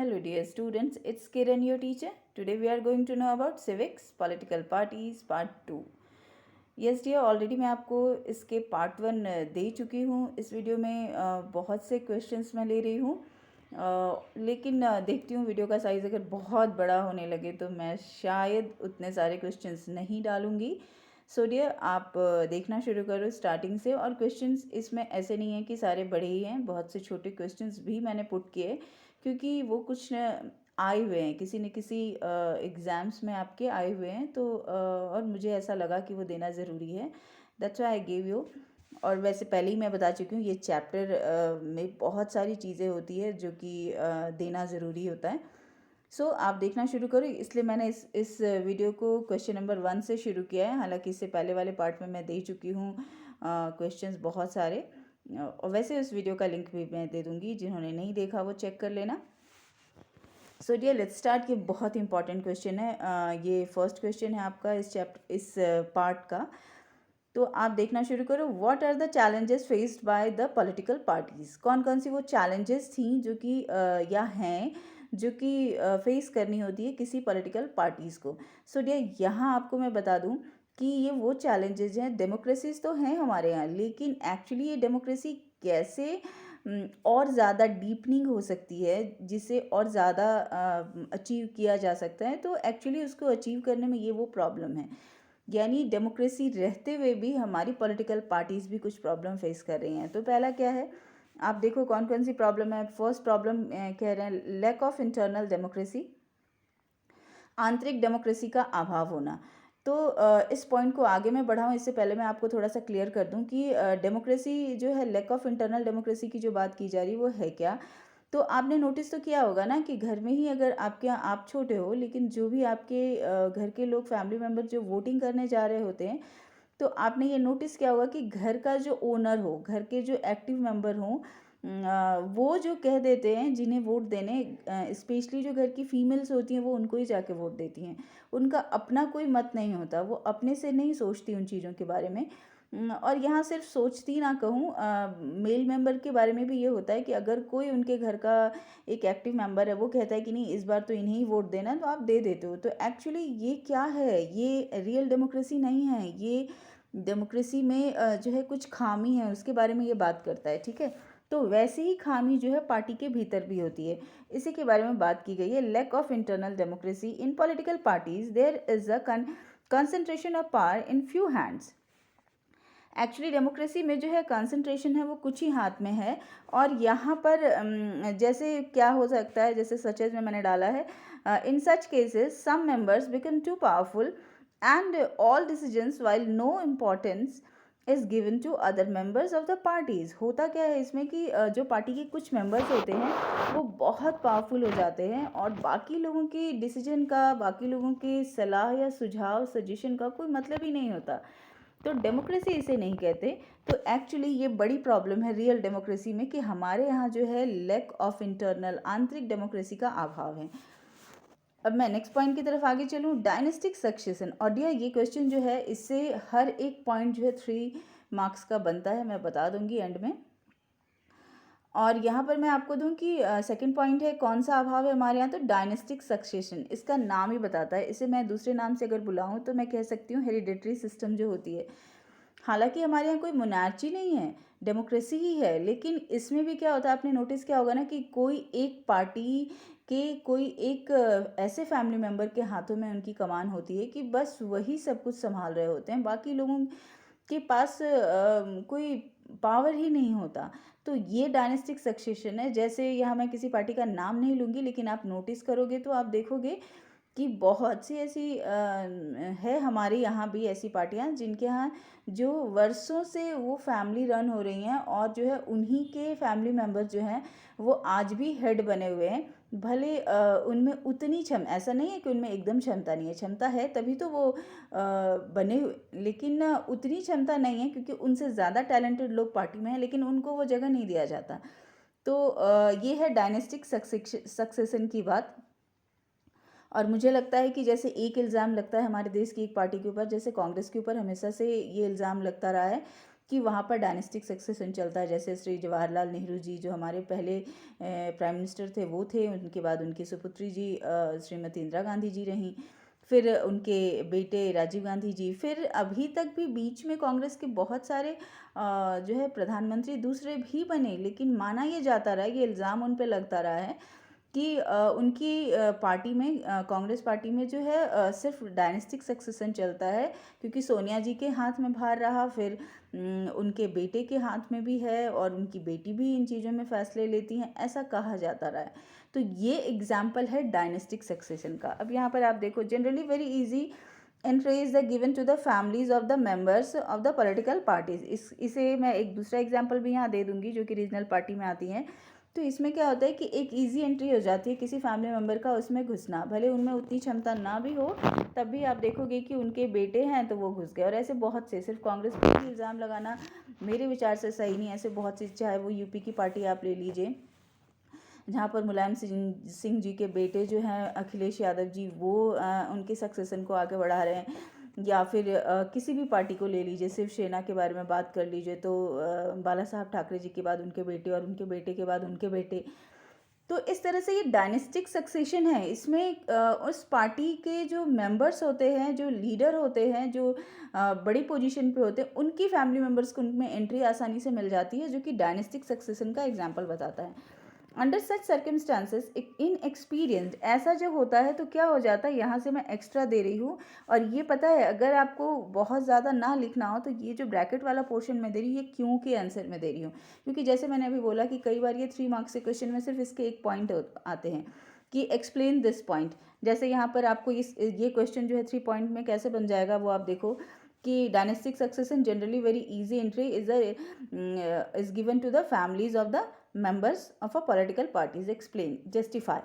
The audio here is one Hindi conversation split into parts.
Hello dear students, it's Kiran your teacher. Today we are going to know about civics, political parties, part 2. Yes dear, already मैं आपको इसके पार्ट 1 दे चुकी हूँ। इस वीडियो में बहुत से क्वेश्चंस मैं ले रही हूँ, लेकिन देखती हूँ वीडियो का साइज़ अगर बहुत बड़ा होने लगे तो मैं शायद उतने सारे क्वेश्चंस नहीं डालूँगी। सो डियर, आप देखना शुरू करो स्टार्टिंग से। और क्वेश्चंस इसमें ऐसे नहीं है कि सारे बड़े ही हैं, बहुत से छोटे क्वेश्चंस भी मैंने पुट किए, क्योंकि वो कुछ आए हुए हैं किसी न किसी एग्ज़ाम्स में आपके आए हुए हैं, तो और मुझे ऐसा लगा कि वो देना ज़रूरी है, that's why I give you. और वैसे पहले ही मैं बता चुकी हूँ, ये चैप्टर में बहुत सारी चीज़ें होती है जो कि देना ज़रूरी होता है। सो आप देखना शुरू करो, इसलिए मैंने इस वीडियो को क्वेश्चन नंबर 1 से शुरू किया है। हालांकि इससे पहले वाले पार्ट में मैं दे चुकी हूँ क्वेश्चंस बहुत सारे, और वैसे उस वीडियो का लिंक भी मैं दे दूँगी, जिन्होंने नहीं देखा वो चेक कर लेना। So dear, let's start. ये बहुत इंपॉर्टेंट क्वेश्चन है, ये फर्स्ट क्वेश्चन है आपका इस पार्ट का। तो आप देखना शुरू करो। What are the challenges faced by the political parties? कौन कौन सी वो चैलेंजेस थी जो कि या हैं जो कि फेस करनी होती है किसी पॉलिटिकल पार्टीज़ को। सो डियर, यहाँ आपको मैं बता दूँ कि ये वो चैलेंजेस हैं। डेमोक्रेसीज तो हैं हमारे यहाँ, लेकिन एक्चुअली ये डेमोक्रेसी कैसे और ज़्यादा डीपनिंग हो सकती है, जिसे और ज़्यादा अचीव किया जा सकता है, तो एक्चुअली उसको अचीव करने में ये वो प्रॉब्लम है। यानी डेमोक्रेसी रहते हुए भी हमारी पॉलिटिकल पार्टीज़ भी कुछ प्रॉब्लम फेस कर रही हैं। तो पहला क्या है, आप देखो कौन कौन सी प्रॉब्लम है। फर्स्ट प्रॉब्लम कह रहे हैं लैक ऑफ इंटरनल डेमोक्रेसी, आंतरिक डेमोक्रेसी का अभाव होना। तो इस पॉइंट को आगे मैं बढ़ाऊँ इससे पहले मैं आपको थोड़ा सा क्लियर कर दूं कि डेमोक्रेसी जो है, लैक ऑफ इंटरनल डेमोक्रेसी की जो बात की जा रही है वो है क्या। तो आपने नोटिस तो किया होगा ना कि घर में ही अगर आपके यहाँ आप छोटे हो, लेकिन जो भी आपके घर के लोग, फैमिली मेम्बर जो वोटिंग करने जा रहे होते हैं, तो आपने ये नोटिस किया होगा कि घर का जो ओनर हो, घर के जो एक्टिव मेंबर हों, वो जो कह देते हैं जिन्हें वोट देने, स्पेशली जो घर की फीमेल्स होती हैं वो उनको ही जाके वोट देती हैं। उनका अपना कोई मत नहीं होता, वो अपने से नहीं सोचती उन चीज़ों के बारे में। और यहाँ सिर्फ सोचती ना कहूँ, मेल मेंबर के बारे में भी ये होता है कि अगर कोई उनके घर का एक एक्टिव मेंबर है, वो कहता है कि नहीं इस बार तो इन्हें ही वोट देना, तो आप दे देते हो। तो एक्चुअली ये क्या है, ये रियल डेमोक्रेसी नहीं है। ये डेमोक्रेसी में जो है कुछ खामी है, उसके बारे में ये बात करता है, ठीक है। तो वैसे ही खामी जो है पार्टी के भीतर भी होती है, इसी के बारे में बात की गई है। Lack of internal democracy in political parties, there is a concentration of power in few hands. Actually democracy में जो है कंसंट्रेशन है वो कुछ ही हाथ में है। और यहाँ पर जैसे क्या हो सकता है, जैसे सचेज में मैंने डाला है, in such cases some members become too powerful and all decisions while no importance is given to other members of the parties. होता क्या है इसमें कि जो पार्टी के कुछ मेंबर्स होते हैं वो बहुत पावरफुल हो जाते हैं, और बाकी लोगों की डिसीजन का, बाकी लोगों की सलाह या सुझाव, सजेशन का कोई मतलब ही नहीं होता। तो डेमोक्रेसी इसे नहीं कहते। तो एक्चुअली ये बड़ी प्रॉब्लम है रियल डेमोक्रेसी में कि हमारे यहाँ जो है लैक ऑफ इंटरनल, आंतरिक डेमोक्रेसी का अभाव है। अब मैं नेक्स्ट पॉइंट की तरफ आगे चलूँ, डायनेस्टिक सक्सेशन। और डियर, ये क्वेश्चन जो है इससे हर एक पॉइंट जो है 3 मार्क्स का बनता है, मैं बता दूंगी एंड में। और यहाँ पर मैं आपको दूं कि सेकंड पॉइंट है कौन सा अभाव है हमारे यहाँ, तो डायनेस्टिक सक्सेशन, इसका नाम ही बताता है। इसे मैं दूसरे नाम से अगर बुलाऊं तो मैं कह सकती हूँ हेरिडेटरी सिस्टम जो होती है। हालांकि हमारे यहाँ कोई मोनार्ची नहीं है, डेमोक्रेसी ही है, लेकिन इसमें भी क्या होता है, आपने नोटिस किया होगा ना कि कोई एक पार्टी के कोई एक ऐसे फैमिली मेम्बर के हाथों में उनकी कमान होती है कि बस वही सब कुछ संभाल रहे होते हैं, बाकी लोगों के पास कोई पावर ही नहीं होता। तो ये डायनेस्टिक सक्सेशन है। जैसे यहाँ मैं किसी पार्टी का नाम नहीं लूँगी, लेकिन आप नोटिस करोगे तो आप देखोगे कि बहुत सी ऐसी है हमारे यहाँ भी ऐसी पार्टियाँ जिनके यहाँ जो वर्षों से वो फैमिली रन हो रही हैं, और जो है उन्हीं के फैमिली मेम्बर जो हैं वो आज भी हेड बने हुए हैं। भले उनमें उतनी ऐसा नहीं है कि उनमें एकदम क्षमता नहीं है, क्षमता है तभी तो वो बने हुए, लेकिन उतनी क्षमता नहीं है क्योंकि उनसे ज़्यादा टैलेंटेड लोग पार्टी में हैं, लेकिन उनको वो जगह नहीं दिया जाता। तो ये है डायनेस्टिक सक्सेशन की बात। और मुझे लगता है कि जैसे एक इल्ज़ाम लगता है हमारे देश की एक पार्टी के ऊपर, जैसे कांग्रेस के ऊपर हमेशा से ये इल्ज़ाम लगता रहा है कि वहाँ पर डायनेस्टिक सक्सेशन चलता है। जैसे श्री जवाहरलाल नेहरू जी जो हमारे पहले प्राइम मिनिस्टर थे वो थे, उनके बाद उनकी सुपुत्री जी श्रीमती इंदिरा गांधी जी रहीं, फिर उनके बेटे राजीव गांधी जी, फिर अभी तक भी बीच में कांग्रेस के बहुत सारे जो है प्रधानमंत्री दूसरे भी बने, लेकिन माना ये जाता रहा, ये इल्ज़ाम उन पे लगता रहा है कि उनकी पार्टी में कांग्रेस पार्टी में जो है सिर्फ डायनेस्टिक सक्सेशन चलता है, क्योंकि सोनिया जी के हाथ में भार रहा, फिर उनके बेटे के हाथ में भी है और उनकी बेटी भी इन चीज़ों में फैसले लेती हैं, ऐसा कहा जाता रहा है। तो ये एग्जाम्पल है डायनेस्टिक सक्सेशन का। अब यहाँ पर आप देखो, generally very easy entry is the given to the families of the members of the political parties. इसे मैं एक दूसरा एग्जाम्पल भी यहाँ दे दूंगी जो कि रीजनल पार्टी में आती हैं। तो इसमें क्या होता है कि एक इजी एंट्री हो जाती है किसी फैमिली मेम्बर का उसमें घुसना, भले उनमें उतनी क्षमता ना भी हो, तब भी आप देखोगे कि उनके बेटे हैं तो वो घुस गए। और ऐसे बहुत से, सिर्फ कांग्रेस पर ही इल्ज़ाम लगाना मेरे विचार से सही नहीं, ऐसे बहुत सी, चाहे वो यूपी की पार्टी आप ले लीजिए जहाँ पर मुलायम सिंह जी के बेटे जो हैं अखिलेश यादव जी, वो उनके सक्सेशन को आगे बढ़ा रहे हैं, या फिर किसी भी पार्टी को ले लीजिए, शिवसेना के बारे में बात कर लीजिए तो बाला साहब ठाकरे जी के बाद उनके बेटे और उनके बेटे के बाद उनके बेटे। तो इस तरह से ये डायनेस्टिक सक्सेशन है। इसमें उस पार्टी के जो मेंबर्स होते हैं, जो लीडर होते हैं, जो बड़ी पोजीशन पे होते हैं, उनकी फैमिली मेंबर्स को उनमें एंट्री आसानी से मिल जाती है, जो कि डायनेस्टिक सक्सेशन का एग्जाम्पल बताता है। Under such circumstances in experience, ऐसा जब होता है तो क्या हो जाता है, यहाँ से मैं एक्स्ट्रा दे रही हूँ, और ये पता है अगर आपको बहुत ज़्यादा ना लिखना हो तो ये जो ब्रैकेट वाला पोर्शन मैं दे रही हूँ ये क्यों के आंसर में दे रही हूँ, क्योंकि जैसे मैंने अभी बोला कि कई बार ये 3 मार्क्स के क्वेश्चन में सिर्फ इसके एक पॉइंट आते हैं कि एक्सप्लेन दिस पॉइंट। जैसे यहाँ पर आपको ये क्वेश्चन जो है 3 पॉइंट में कैसे बन जाएगा वो आप देखो कि dynastic succession generally very easy entry is given to the families of the members of a political parties, explain, justify।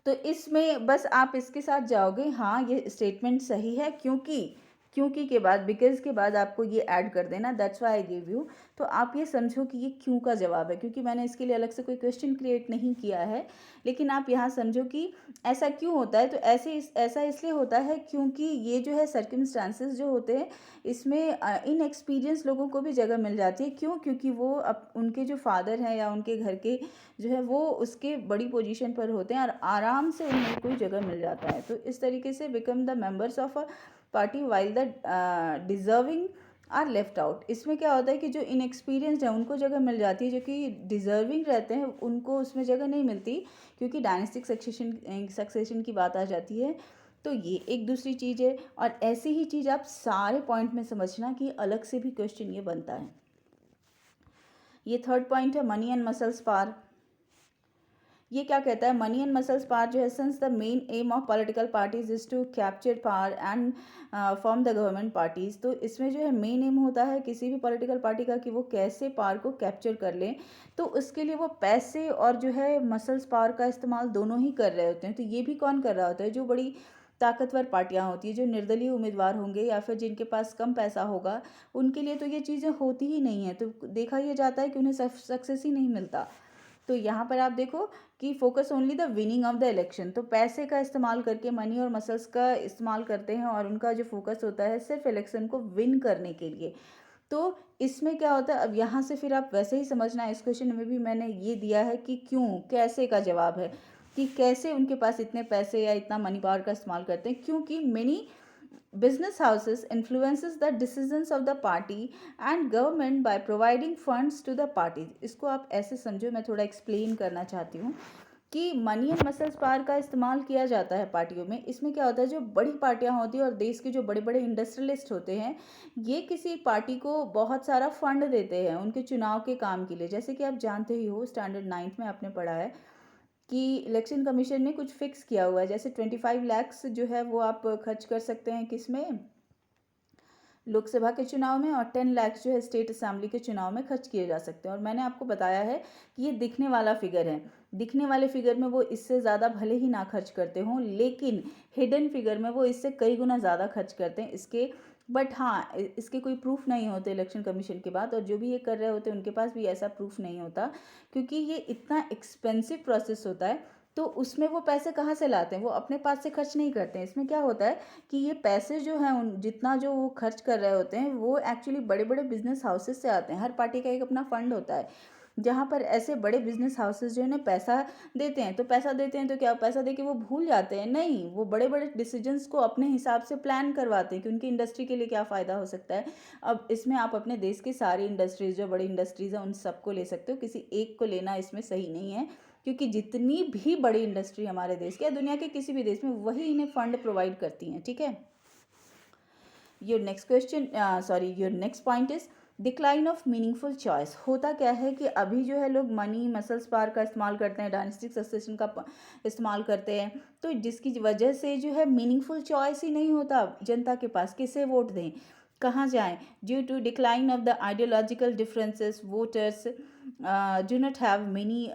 तो इसमें बस आप इसके साथ जाओगे, हाँ ये स्टेटमेंट सही है क्योंकि के बाद, बिकॉज के बाद आपको ये ऐड कर देना, that's why I give you. तो आप ये समझो कि ये क्यों का जवाब है, क्योंकि मैंने इसके लिए अलग से कोई क्वेश्चन क्रिएट नहीं किया है, लेकिन आप यहाँ समझो कि ऐसा क्यों होता है। तो ऐसा इसलिए होता है क्योंकि ये जो है सर्कमस्टांसेस जो होते हैं इसमें इन एक्सपीरियंस लोगों को भी जगह मिल जाती है। क्यों? क्योंकि वो उनके जो फादर हैं या उनके घर के जो है वो उसके बड़ी पोजीशन पर होते हैं और आराम से उन्हें कोई जगह मिल जाता है। तो इस तरीके से become the members of a party while the deserving are left out. इसमें क्या होता है कि जो इनएक्सपीरियंस्ड है उनको जगह मिल जाती है, जो कि डिजर्विंग रहते हैं उनको उसमें जगह नहीं मिलती, क्योंकि डायनेस्टिक सक्सेशन की बात आ जाती है। तो ये एक दूसरी चीज़ है, और ऐसी ही चीज़ आप सारे पॉइंट में समझना कि अलग से भी क्वेश्चन ये बनता है। ये थर्ड पॉइंट है मनी एंड मसल्स पार। ये क्या कहता है, मनी एंड मसल्स पावर जो है, since the main aim of political parties is to capture power and form the government parties. तो इसमें जो है मेन एम होता है किसी भी पॉलिटिकल पार्टी का कि वो कैसे पावर को कैप्चर कर लें, तो उसके लिए वो पैसे और जो है मसल्स पावर का इस्तेमाल दोनों ही कर रहे होते हैं। तो ये भी कौन कर रहा होता है, जो बड़ी ताकतवर पार्टियां होती है, जो निर्दलीय उम्मीदवार होंगे या फिर जिनके पास कम पैसा होगा, उनके लिए तो ये चीज़ें होती ही नहीं है। तो देखा यह जाता है कि उन्हें सक्सेस ही नहीं मिलता। तो यहाँ पर आप देखो कि focus only the winning of the election, तो पैसे का इस्तेमाल करके, मनी और मसल्स का इस्तेमाल करते हैं, और उनका जो फोकस होता है सिर्फ इलेक्शन को विन करने के लिए। तो इसमें क्या होता है, अब यहाँ से फिर आप वैसे ही समझना, इस क्वेश्चन में भी मैंने ये दिया है कि क्यों, कैसे का जवाब है कि कैसे उनके पास इतने पैसे या इतना मनी पावर का इस्तेमाल करते हैं, क्योंकि many business houses influences the decisions of the party and government by providing funds to the parties। इसको आप ऐसे समझो, मैं थोड़ा एक्सप्लेन करना चाहती हूँ कि मनी एंड मसल्स पावर का इस्तेमाल किया जाता है पार्टियों में। इसमें क्या होता है, जो बड़ी पार्टियां होती हैं और देश के जो बड़े बड़े इंडस्ट्रियलिस्ट होते हैं, ये किसी पार्टी को बहुत सारा फंड देते हैं उनके चुनाव के काम के लिए। जैसे कि आप जानते ही हो, स्टैंडर्ड 9th में आपने पढ़ा है कि इलेक्शन कमीशन ने कुछ फिक्स किया हुआ है, जैसे 25 लाख जो है वो आप खर्च कर सकते हैं किस में, लोकसभा के चुनाव में, और 10 लाख जो है स्टेट असेंबली के चुनाव में खर्च किए जा सकते हैं। और मैंने आपको बताया है कि ये दिखने वाला फिगर है, दिखने वाले फिगर में वो इससे ज़्यादा भले ही ना खर्च करते हों, लेकिन हिडन फिगर में वो इससे कई गुना ज़्यादा खर्च करते हैं इसके। बट हाँ, इसके कोई प्रूफ नहीं होते इलेक्शन कमीशन के बाद, और जो भी ये कर रहे होते हैं उनके पास भी ऐसा प्रूफ नहीं होता, क्योंकि ये इतना एक्सपेंसिव प्रोसेस होता है तो उसमें वो पैसे कहाँ से लाते हैं? वो अपने पास से खर्च नहीं करते हैं। इसमें क्या होता है कि ये पैसे जो हैं उन जितना जो वो खर्च कर रहे होते हैं वो एक्चुअली बड़े-बड़े बिज़नेस हाउसेस से आते हैं। हर पार्टी का एक अपना फंड होता है, जहाँ पर ऐसे बड़े बिज़नेस हाउसेस जो है ना पैसा देते हैं। तो पैसा देते हैं तो क्या पैसा देके वो भूल जाते हैं? नहीं, वो बड़े-बड़े डिसीजंस को अपने हिसाब से प्लान करवाते हैं कि उनकी इंडस्ट्री के लिए क्या फ़ायदा हो सकता है। अब इसमें आप अपने देश की सारी इंडस्ट्रीज़ जो बड़ी इंडस्ट्रीज़ हैं उन सबको ले सकते हो, किसी एक को लेना इसमें सही नहीं है। क्योंकि जितनी भी बड़ी इंडस्ट्री हमारे देश की या दुनिया के किसी भी देश में वही इन्हें फंड प्रोवाइड करती हैं, ठीक है। Your next question your next point is decline of meaningful choice. होता क्या है कि अभी जो है लोग मनी मसल्स पार का इस्तेमाल करते हैं, डायनेस्टिक सक्सेशन का इस्तेमाल करते हैं, तो जिसकी वजह से जो है मीनिंगफुल चॉइस ही नहीं होता जनता के पास, किसे वोट दें, कहाँ जाएं। Due to decline of the ideological differences voters do not have many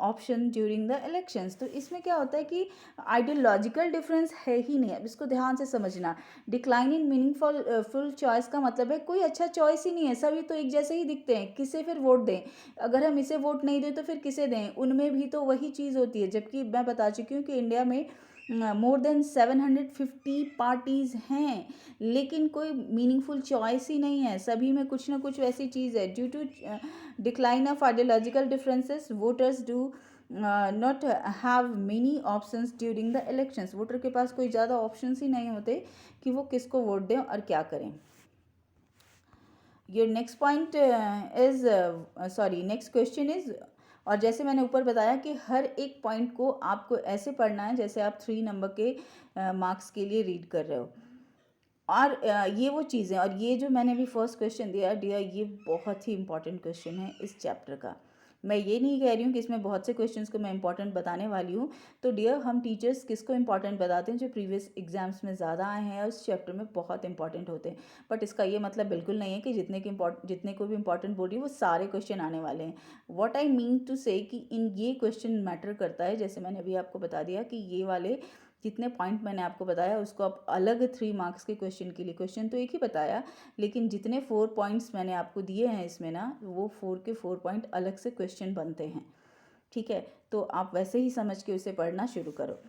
option during the elections. तो इसमें क्या होता है कि आइडियोलॉजिकल डिफरेंस है ही नहीं। अब इसको ध्यान से समझना। Decline in meaningful full choice का मतलब है कोई अच्छा चॉइस ही नहीं है, सभी तो एक जैसे ही दिखते हैं, किसे फिर वोट दें। अगर हम इसे वोट नहीं दें तो फिर किसे दें, उनमें भी तो वही चीज़ होती है। जबकि मैं बता चुकी हूँ कि इंडिया में मोर देन 750 पार्टीज़ हैं, लेकिन कोई मीनिंगफुल चॉइस ही नहीं है, सभी में कुछ ना कुछ वैसी चीज़ है। Due to decline of ideological differences voters do not have many options during the elections. Voter के पास कोई ज़्यादा ऑप्शंस ही नहीं होते कि वो किसको वोट दें और क्या करें। Your next point is next question is, और जैसे मैंने ऊपर बताया कि हर एक पॉइंट को आपको ऐसे पढ़ना है जैसे आप 3 नंबर के मार्क्स के लिए रीड कर रहे हो। और ये वो चीज़ें, और ये जो मैंने अभी फर्स्ट क्वेश्चन दिया डियर, ये बहुत ही इंपॉर्टेंट क्वेश्चन है इस चैप्टर का। मैं ये नहीं कह रही हूँ कि इसमें बहुत से क्वेश्चंस को मैं इंपॉर्टेंट बताने वाली हूँ। तो डियर, हम टीचर्स किसको इंपॉर्टेंट बताते हैं? जो प्रीवियस एग्जाम्स में ज़्यादा आए हैं उस चैप्टर में बहुत इंपॉर्टेंट होते हैं। बट इसका ये मतलब बिल्कुल नहीं है कि जितने को भी इंपॉर्टेंट बोल रही है वो सारे क्वेश्चन आने वाले हैं। वॉट आई मीन टू से कि इन ये क्वेश्चन मैटर करता है। जैसे मैंने अभी आपको बता दिया कि ये वाले जितने पॉइंट मैंने आपको बताया उसको आप अलग 3 मार्क्स के क्वेश्चन के लिए, क्वेश्चन तो एक ही बताया, लेकिन जितने 4 पॉइंट्स मैंने आपको दिए हैं इसमें ना, वो 4 के 4 पॉइंट अलग से क्वेश्चन बनते हैं, ठीक है। तो आप वैसे ही समझ के उसे पढ़ना शुरू करो।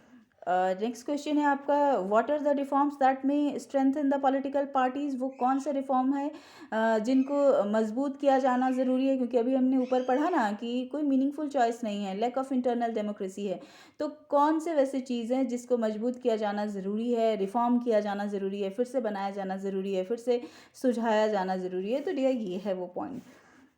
नेक्स्ट क्वेश्चन है आपका, what are the reforms that में स्ट्रेंथन द पॉलिटिकल पार्टीज़। वो कौन से रिफॉर्म है जिनको मजबूत किया जाना ज़रूरी है? क्योंकि अभी हमने ऊपर पढ़ा ना कि कोई मीनिंगफुल चॉइस नहीं है, लैक ऑफ इंटरनल डेमोक्रेसी है। तो कौन से वैसे चीज़ हैं जिसको मजबूत किया जाना ज़रूरी है, रिफॉर्म किया जाना ज़रूरी है, फिर से बनाया जाना ज़रूरी है, फिर से सुझाया जाना ज़रूरी है? तो डियर, ये है वो पॉइंट।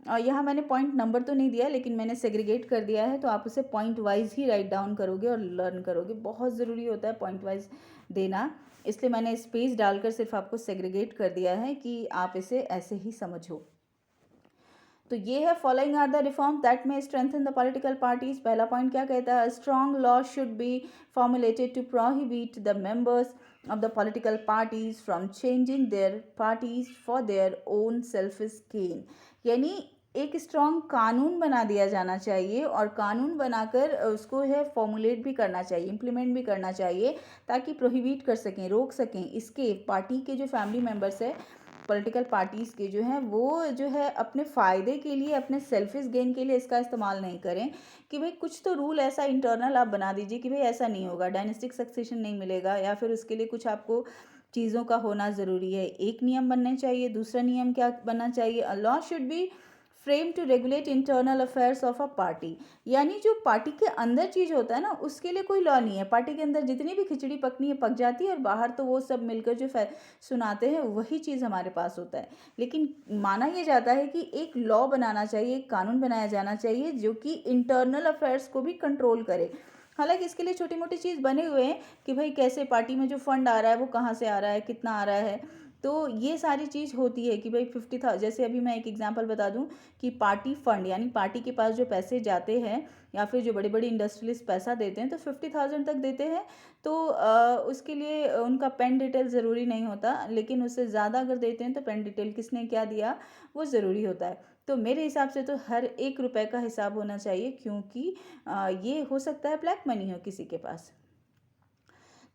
और यहाँ मैंने पॉइंट नंबर तो नहीं दिया, लेकिन मैंने सेग्रीगेट कर दिया है, तो आप उसे पॉइंट वाइज ही राइट डाउन करोगे और लर्न करोगे। बहुत ज़रूरी होता है पॉइंट वाइज देना, इसलिए मैंने स्पेस डालकर सिर्फ आपको सेग्रीगेट कर दिया है कि आप इसे ऐसे ही समझो। तो ये है, following are the reform that में स्ट्रेंथन द पॉलिटिकल पार्टीज। पहला पॉइंट क्या कहता है? Strong law should be formulated to prohibit the members of the political parties from changing their parties for their own selfish gain। यानी एक स्ट्रॉन्ग कानून बना दिया जाना चाहिए, और कानून बनाकर उसको है फॉर्मुलेट भी करना चाहिए, इम्प्लीमेंट भी करना चाहिए, ताकि प्रोहिबिट कर सकें, रोक सकें इसके पार्टी के जो फैमिली मेम्बर्स है, पॉलिटिकल पार्टीज़ के जो हैं, वो जो है अपने फ़ायदे के लिए, अपने सेल्फिश गेन के लिए इसका इस्तेमाल नहीं करें। कि भाई कुछ तो रूल ऐसा इंटरनल आप बना दीजिए कि भाई ऐसा नहीं होगा, डायनेस्टिक सक्सेशन नहीं मिलेगा, या फिर उसके लिए कुछ आपको चीज़ों का होना ज़रूरी है। एक नियम बनने चाहिए। दूसरा नियम क्या बनना चाहिए? A law should be frame to regulate internal affairs of a party. यानी जो पार्टी के अंदर चीज़ होता है ना, उसके लिए कोई लॉ नहीं है। पार्टी के अंदर जितनी भी खिचड़ी पकनी है पक जाती है, और बाहर तो वो सब मिलकर जो सुनाते हैं वही चीज़ हमारे पास होता है। लेकिन माना यह जाता है कि एक लॉ बनाना चाहिए, एक कानून बनाया जाना चाहिए जो कि इंटरनल अफेयर्स को भी कंट्रोल करे। हालांकि इसके लिए छोटी मोटी चीज़ बने हुए हैं कि भाई कैसे पार्टी में जो फंड आ रहा है वो कहाँ से आ रहा है, कितना आ रहा है। तो ये सारी चीज़ होती है कि भाई 50,000, जैसे अभी मैं एक एग्जांपल बता दूं कि पार्टी फंड, यानी पार्टी के पास जो पैसे जाते हैं या फिर जो बड़ी बड़ी इंडस्ट्रियलिस्ट पैसा देते हैं तो 50,000 तक देते हैं। तो उसके लिए उनका पेन डिटेल ज़रूरी नहीं होता, लेकिन उससे ज़्यादा अगर देते हैं तो पेन डिटेल किसने क्या दिया वो ज़रूरी होता है। तो मेरे हिसाब से तो हर 1 रुपए का हिसाब होना चाहिए, क्योंकि ये हो सकता है ब्लैक मनी हो किसी के पास,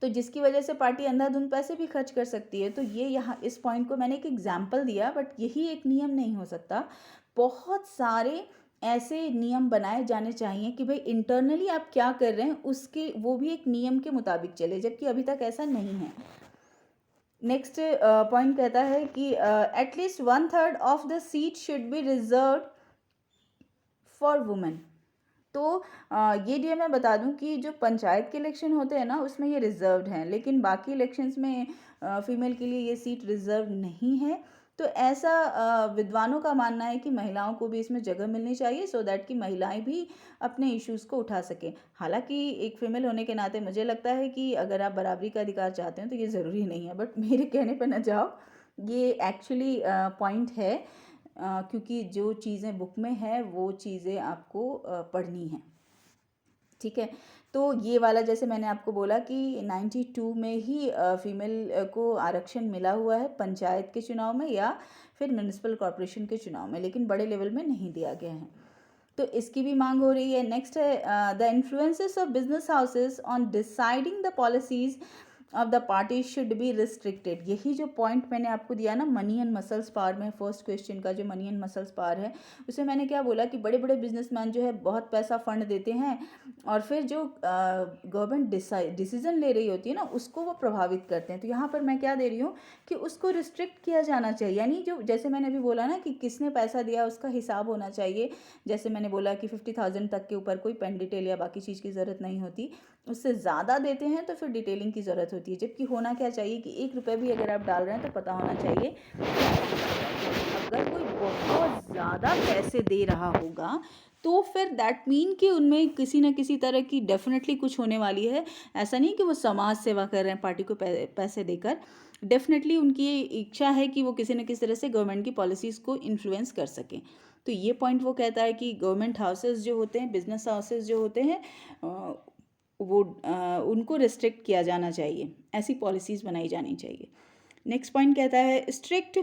तो जिसकी वजह से पार्टी अंधाधुंध पैसे भी खर्च कर सकती है। तो ये यहाँ इस पॉइंट को मैंने एक एग्जाम्पल दिया, बट यही एक नियम नहीं हो सकता। बहुत सारे ऐसे नियम बनाए जाने चाहिए कि भाई इंटरनली आप क्या कर रहे हैं उसके वो भी एक नियम के मुताबिक चले, जबकि अभी तक ऐसा नहीं है। नेक्स्ट पॉइंट कहता है कि at least 1/3 of the seat should be reserve for women. तो ये डियर मैं बता दूं कि जो पंचायत के इलेक्शन होते हैं ना उसमें ये रिजर्व्ड हैं, लेकिन बाकी इलेक्शंस में फीमेल के लिए ये सीट रिजर्व नहीं है। तो ऐसा विद्वानों का मानना है कि महिलाओं को भी इसमें जगह मिलनी चाहिए, सो दैट कि महिलाएं भी अपने इश्यूज़ को उठा सकें। हालांकि एक फीमेल होने के नाते मुझे लगता है कि अगर आप बराबरी का अधिकार चाहते हैं तो ये ज़रूरी नहीं है, बट मेरे कहने पर न जाओ, ये एक्चुअली पॉइंट है, क्योंकि जो चीज़ें बुक में है वो चीज़ें आपको पढ़नी हैं। ठीक है, तो ये वाला जैसे मैंने आपको बोला कि 92 में ही फीमेल को आरक्षण मिला हुआ है पंचायत के चुनाव में या फिर म्यूनिसिपल कॉरपोरेशन के चुनाव में, लेकिन बड़े लेवल में नहीं दिया गया है, तो इसकी भी मांग हो रही है। नेक्स्ट है the influences of business houses on deciding the policies of the party should be restricted. यही जो पॉइंट मैंने आपको दिया ना मनी एंड मसल्स पावर में, फर्स्ट क्वेश्चन का जो मनी एंड मसल्स पावर है, उसमें मैंने क्या बोला कि बड़े बड़े बिजनेसमैन जो है बहुत पैसा फंड देते हैं और फिर जो गवर्नमेंट डिसीजन ले रही होती है ना उसको वो प्रभावित करते हैं। तो यहाँ पर मैं क्या दे रही हूँ कि उसको रिस्ट्रिक्ट किया जाना चाहिए, यानी जो जैसे मैंने अभी बोला ना कि किसने पैसा दिया उसका हिसाब होना चाहिए। जैसे मैंने बोला कि 50,000 तक के ऊपर कोई पेन डिटेल या बाकी चीज़ की ज़रूरत नहीं होती, उससे ज़्यादा देते हैं तो फिर डिटेलिंग की ज़रूरत होती है। जबकि होना क्या चाहिए कि 1 रुपये भी अगर आप डाल रहे हैं तो पता होना चाहिए। अगर कोई बहुत ज़्यादा पैसे दे रहा होगा तो फिर दैट मीन कि उनमें किसी न किसी तरह की डेफिनेटली कुछ होने वाली है। ऐसा नहीं कि वो समाज सेवा कर रहे हैं पार्टी को पैसे देकर, डेफिनेटली उनकी इच्छा है कि वो किसी न किसी तरह से गवर्नमेंट की पॉलिसीज़ को इन्फ्लुएंस कर सकें। तो ये पॉइंट वो कहता है कि गवर्नमेंट हाउसेस जो होते हैं, बिजनेस हाउसेस जो होते हैं, वो उनको रिस्ट्रिक्ट किया जाना चाहिए, ऐसी पॉलिसीज़ बनाई जानी चाहिए। नेक्स्ट पॉइंट कहता है strict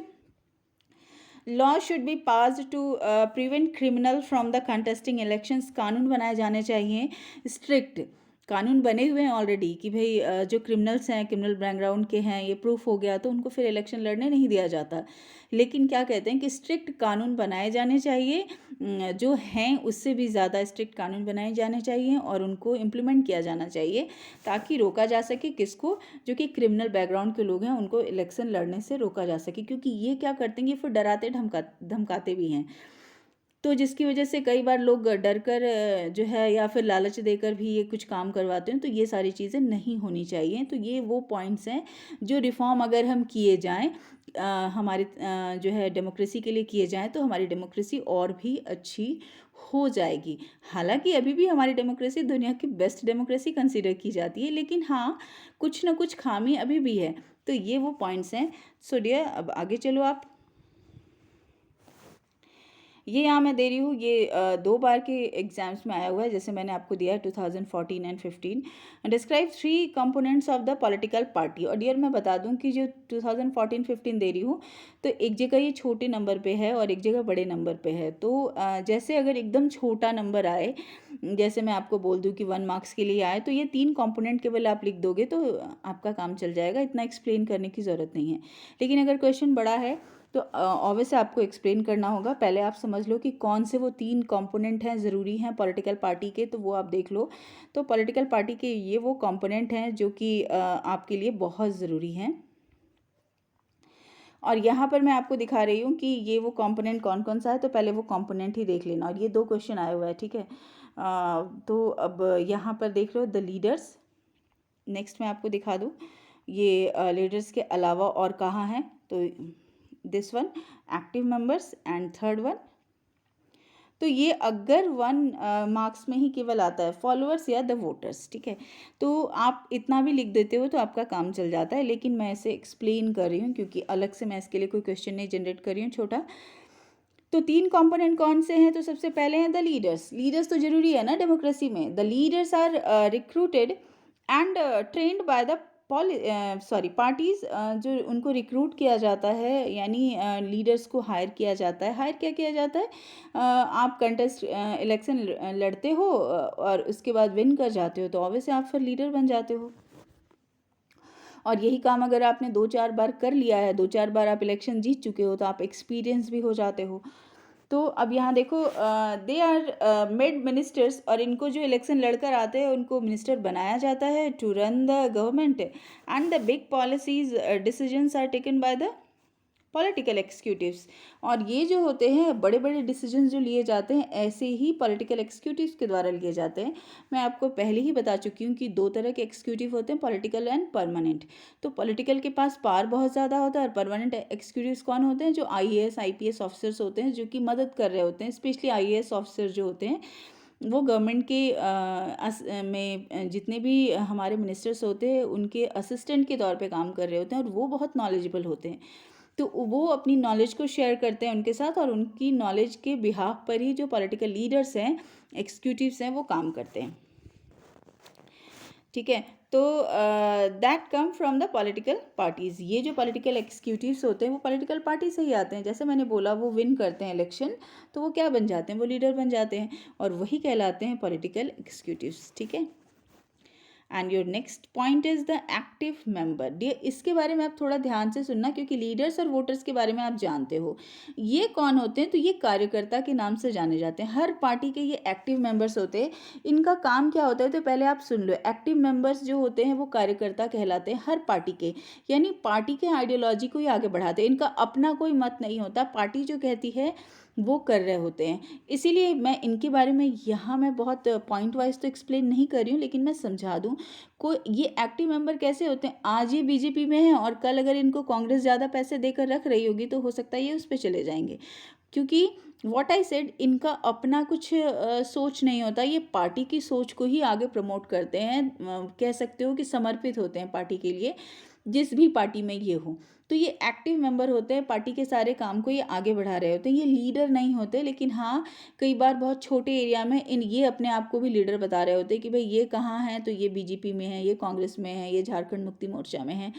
law should be passed to prevent criminal from the contesting elections. कानून बनाए जाने चाहिए, स्ट्रिक्ट कानून बने हुए हैं ऑलरेडी कि भाई जो क्रिमिनल्स हैं, क्रिमिनल बैकग्राउंड के हैं, ये प्रूफ हो गया तो उनको फिर इलेक्शन लड़ने नहीं दिया जाता। लेकिन क्या कहते हैं कि स्ट्रिक्ट कानून बनाए जाने चाहिए, जो हैं उससे भी ज़्यादा स्ट्रिक्ट कानून बनाए जाने चाहिए और उनको इम्प्लीमेंट किया जाना चाहिए ताकि रोका जा सके किसको, जो कि क्रिमिनल बैकग्राउंड के लोग हैं उनको इलेक्शन लड़ने से रोका जा सके। क्योंकि ये क्या करते हैं, ये फिर डराते धमकाते भी हैं, तो जिसकी वजह से कई बार लोग डर कर जो है या फिर लालच देकर भी ये कुछ काम करवाते हैं। तो ये सारी चीज़ें नहीं होनी चाहिए। तो ये वो पॉइंट्स हैं जो रिफॉर्म अगर हम किए जाएं, हमारे जो है डेमोक्रेसी के लिए किए जाएं, तो हमारी डेमोक्रेसी और भी अच्छी हो जाएगी। हालांकि अभी भी हमारी डेमोक्रेसी दुनिया की बेस्ट डेमोक्रेसी कंसिडर की जाती है, लेकिन हाँ कुछ ना कुछ खामी अभी भी है। तो ये वो पॉइंट्स हैं। सो डियर अब आगे चलो आप। ये यहाँ मैं दे रही हूँ, ये 2 बार के एग्जाम्स में आया हुआ है, जैसे मैंने आपको दिया है 2014 and 15। Describe 3 components of the political party. और डियर मैं बता दूँ कि जो 2014-15 दे रही हूँ तो एक जगह ये छोटे नंबर पे है और एक जगह बड़े नंबर पे है। तो जैसे अगर एकदम छोटा नंबर आए, जैसे मैं आपको बोल दूँ कि 1 मार्क्स के लिए आए, तो ये 3 कंपोनेंट केवल आप लिख दोगे तो आपका काम चल जाएगा, इतना एक्सप्लेन करने की ज़रूरत नहीं है। लेकिन अगर क्वेश्चन बड़ा है तो ऑब्वियसली आपको एक्सप्लेन करना होगा। पहले आप समझ लो कि कौन से वो 3 कंपोनेंट हैं, ज़रूरी हैं पॉलिटिकल पार्टी के, तो वो आप देख लो। तो पॉलिटिकल पार्टी के ये वो कंपोनेंट हैं जो कि आपके लिए बहुत ज़रूरी हैं। और यहाँ पर मैं आपको दिखा रही हूँ कि ये वो कंपोनेंट कौन कौन सा है, तो पहले वो कंपोनेंट ही देख लेना। और ये 2 क्वेश्चन आए हुए हैं, ठीक है। तो अब यहाँ पर देख लो द लीडर्स। नेक्स्ट मैं आपको दिखा दूँ ये लीडर्स के अलावा और कहाँ हैं, तो this one active members and third one. तो ये अगर 1 मार्क्स में ही केवल आता है, फॉलोअर्स या द वोटर्स, ठीक है। तो आप इतना भी लिख देते हो तो आपका काम चल जाता है, लेकिन मैं इसे एक्सप्लेन कर रही हूँ क्योंकि अलग से मैं इसके लिए कोई क्वेश्चन नहीं जनरेट कर रही हूँ छोटा। तो 3 कंपोनेंट कौन से हैं, तो सबसे पहले हैं द लीडर्स। लीडर्स तो जरूरी है ना डेमोक्रेसी में। The leaders are recruited and trained by the parties, जो उनको रिक्रूट किया जाता है, यानी लीडर्स को हायर किया जाता है। हायर क्या किया जाता है, आप कंटेस्ट इलेक्शन लड़ते हो और उसके बाद विन कर जाते हो तो ऑब्वियसली आप फिर लीडर बन जाते हो। और यही काम अगर आपने 2-4 बार कर लिया है, 2-4 बार आप इलेक्शन जीत चुके हो, तो आप एक्सपीरियंस भी हो जाते हो। तो अब यहाँ देखो, दे आर मेड मिनिस्टर्स, और इनको जो इलेक्शन लड़कर आते हैं उनको मिनिस्टर बनाया जाता है to run the government, and the big policies decisions are taken by the political executives. और ये जो होते हैं बड़े बड़े डिसीजन जो लिए जाते हैं ऐसे ही पॉलिटिकल एक्सिक्यूटिव्स के द्वारा लिए जाते हैं। मैं आपको पहले ही बता चुकी हूँ कि दो तरह के एक्सिक्यूटिव होते हैं, पॉलिटिकल एंड परमानेंट। तो पॉलिटिकल के पास पावर बहुत ज़्यादा होता है, और परमानेंट एक्सिक्यूटिव्स कौन होते हैं? जो IAS IPS ऑफिसर्स होते हैं, जो कि मदद कर रहे होते हैं। स्पेशली IAS ऑफिसर जो होते हैं वो गवर्नमेंट के में जितने भी हमारे मिनिस्टर्स होते हैं उनके असिस्टेंट के तौर पे काम कर रहे होते हैं, और वो बहुत नॉलेजेबल होते हैं। तो वो अपनी नॉलेज को शेयर करते हैं उनके साथ, और उनकी नॉलेज के बिहाफ पर ही जो पॉलिटिकल लीडर्स हैं, एक्सिक्यूटिव्स हैं, वो काम करते हैं। ठीक है, तो that come from the political parties. ये जो पॉलिटिकल एक्सिक्यूटिव्स होते हैं वो पॉलिटिकल पार्टी से ही आते हैं। जैसे मैंने बोला, वो विन करते हैं इलेक्शन, तो वो क्या बन जाते हैं? वो लीडर बन जाते हैं, और वही कहलाते हैं पॉलिटिकल एक्सिक्यूटिव्स। ठीक है, and your next point is the active member. इसके बारे में आप थोड़ा ध्यान से सुनना, क्योंकि लीडर्स और वोटर्स के बारे में आप जानते हो। ये कौन होते हैं? तो ये कार्यकर्ता के नाम से जाने जाते हैं। हर पार्टी के ये एक्टिव मेंबर्स होते हैं। इनका काम क्या होता है? तो पहले आप सुन लो। एक्टिव मेंबर्स जो होते हैं वो कार्यकर्ता कहलाते हैं हर पार्टी के, यानी पार्टी के आइडियोलॉजी को ही आगे बढ़ाते हैं। इनका अपना कोई मत नहीं होता, पार्टी जो कहती है वो कर रहे होते हैं। इसीलिए मैं इनके बारे में यहाँ मैं बहुत पॉइंट वाइज तो एक्सप्लेन नहीं कर रही हूँ, लेकिन मैं समझा दूँ। को ये एक्टिव मेंबर कैसे होते हैं? आज ये बीजेपी में है, और कल अगर इनको कांग्रेस ज़्यादा पैसे देकर रख रही होगी तो हो सकता है ये उस पर चले जाएंगे, क्योंकि व्हाट आई सेड, इनका अपना कुछ सोच नहीं होता। ये पार्टी की सोच को ही आगे प्रमोट करते हैं। कह सकते हो कि समर्पित होते हैं पार्टी के लिए, जिस भी पार्टी में ये हो। तो ये एक्टिव मेंबर होते हैं, पार्टी के सारे काम को ये आगे बढ़ा रहे होते हैं। ये लीडर नहीं होते, लेकिन हाँ, कई बार बहुत छोटे एरिया में ये अपने आप को भी लीडर बता रहे होते हैं कि भाई ये कहाँ है, तो ये बीजेपी में है, ये कांग्रेस में है, ये झारखंड मुक्ति मोर्चा में है।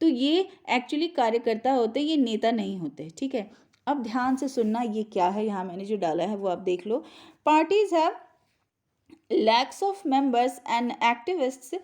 तो ये एक्चुअली कार्यकर्ता होते हैं, ये नेता नहीं होते। ठीक है, अब ध्यान से सुनना, ये क्या है यहाँ मैंने जो डाला है वो आप देख लो। Parties have lakhs of members and activists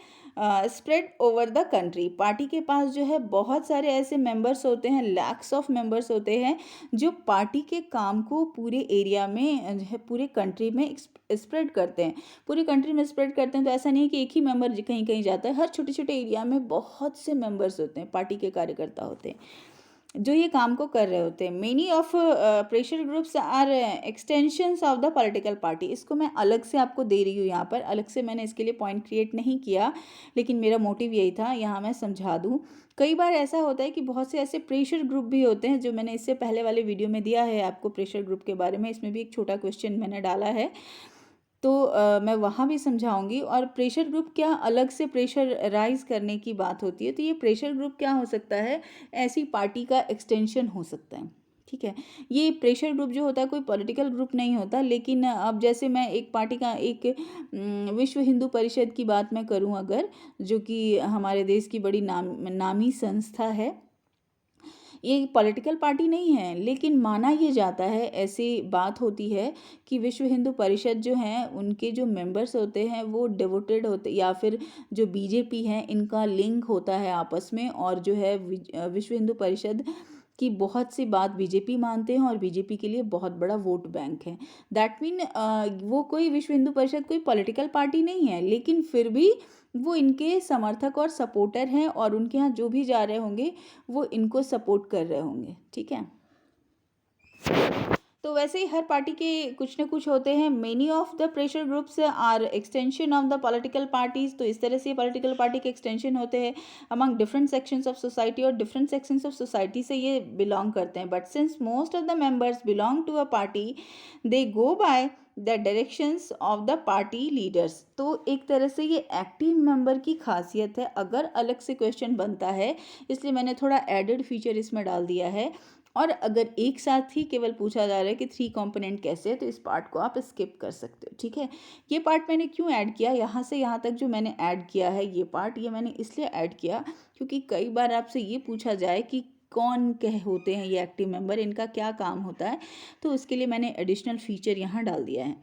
spread over the country. Party के पास जो है बहुत सारे ऐसे मेंबर्स होते हैं, लैक्स ऑफ मेंबर्स होते हैं, जो पार्टी के काम को पूरे एरिया में जो है पूरे कंट्री में स्प्रेड करते हैं। पूरी कंट्री में स्प्रेड करते हैं, तो ऐसा नहीं है कि एक ही मेंबर कहीं कहीं जाता है। हर छोटे छोटे एरिया में बहुत से मेंबर्स होते हैं, पार्टी के कार्यकर्ता होते हैं जो ये काम को कर रहे होते हैं। Many of pressure groups are extensions of the political party. इसको मैं अलग से आपको दे रही हूँ, यहाँ पर अलग से मैंने इसके लिए पॉइंट क्रिएट नहीं किया, लेकिन मेरा मोटिव यही था, यहाँ मैं समझा दूँ। कई बार ऐसा होता है कि बहुत से ऐसे प्रेशर ग्रुप भी होते हैं, जो मैंने इससे पहले वाले वीडियो में दिया है आपको प्रेशर ग्रुप के बारे में। इसमें भी एक छोटा क्वेश्चन मैंने डाला है, तो मैं वहाँ भी समझाऊंगी। और प्रेशर ग्रुप क्या, अलग से प्रेशर राइज करने की बात होती है। तो ये प्रेशर ग्रुप क्या हो सकता है? ऐसी पार्टी का एक्सटेंशन हो सकता है। ठीक है, ये प्रेशर ग्रुप जो होता है कोई पॉलिटिकल ग्रुप नहीं होता, लेकिन अब जैसे मैं एक पार्टी का एक विश्व हिंदू परिषद की बात मैं करूं अगर, जो कि हमारे देश की बड़ी नामी संस्था है, ये पॉलिटिकल पार्टी नहीं है, लेकिन माना ये जाता है, ऐसी बात होती है कि विश्व हिंदू परिषद जो है उनके जो मेंबर्स होते हैं वो डिवोटेड होते, या फिर जो बीजेपी है इनका लिंक होता है आपस में, और जो है विश्व हिंदू परिषद की बहुत सी बात बीजेपी मानते हैं, और बीजेपी के लिए बहुत बड़ा वोट बैंक है। दैट मीन वो कोई विश्व हिंदू परिषद कोई पॉलिटिकल पार्टी नहीं है, लेकिन फिर भी वो इनके समर्थक और सपोर्टर हैं, और उनके यहाँ जो भी जा रहे होंगे वो इनको सपोर्ट कर रहे होंगे। ठीक है, तो वैसे ही हर पार्टी के कुछ न कुछ होते हैं। Many of the pressure groups are extension of the political parties. तो इस तरह से पॉलिटिकल पार्टी के एक्सटेंशन होते हैं among different sections of society, और डिफरेंट सेक्शंस ऑफ सोसाइटी से ये बिलोंग करते हैं। But since most of the members belong to a party, they go by the directions of the party leaders. तो एक तरह से ये एक्टिव मेंबर की खासियत है। अगर अलग से क्वेश्चन बनता है, इसलिए मैंने थोड़ा एडेड फीचर इसमें डाल दिया है। और अगर एक साथ ही केवल पूछा जा रहा है कि 3 कंपोनेंट कैसे है, तो इस पार्ट को आप स्किप कर सकते हो। ठीक है, ये पार्ट मैंने क्यों ऐड किया, यहाँ से यहाँ तक जो मैंने ऐड किया है ये पार्ट, ये मैंने इसलिए ऐड किया क्योंकि कई बार आपसे ये पूछा जाए कि कौन कह होते हैं ये एक्टिव मेंबर, इनका क्या काम होता है, तो उसके लिए मैंने एडिशनल फीचर यहाँ डाल दिया है।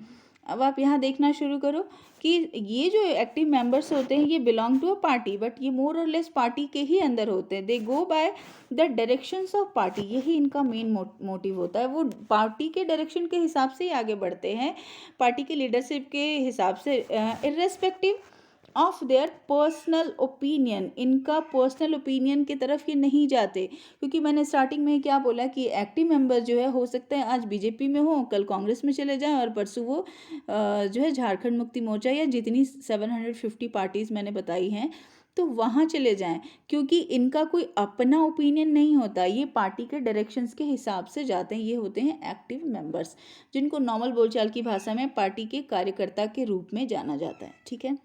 अब आप यहाँ देखना शुरू करो कि ये जो एक्टिव मेंबर्स होते हैं ये belong to a party, but ये मोर और लेस पार्टी के ही अंदर होते हैं। They go by the directions of party, यही इनका मेन मोटिव होता है। वो पार्टी के डायरेक्शन के हिसाब से ही आगे बढ़ते हैं, पार्टी के लीडरशिप के हिसाब से, irrespective of their personal opinion. इनका पर्सनल ओपिनियन की तरफ ये नहीं जाते, क्योंकि मैंने स्टार्टिंग में क्या बोला कि एक्टिव मेंबर जो है हो सकता है आज बीजेपी में हो, कल कांग्रेस में चले जाएं और परसों वो जो है झारखंड मुक्ति मोर्चा या जितनी 750 पार्टीज़ मैंने बताई हैं तो वहाँ चले जाएं, क्योंकि इनका कोई अपना ओपिनियन नहीं होता, ये पार्टी के डायरेक्शंस के हिसाब से जाते हैं। ये होते हैं एक्टिव मेंबर्स, जिनको नॉर्मल बोलचाल की भाषा में पार्टी के कार्यकर्ता के रूप में जाना जाता है। ठीक है।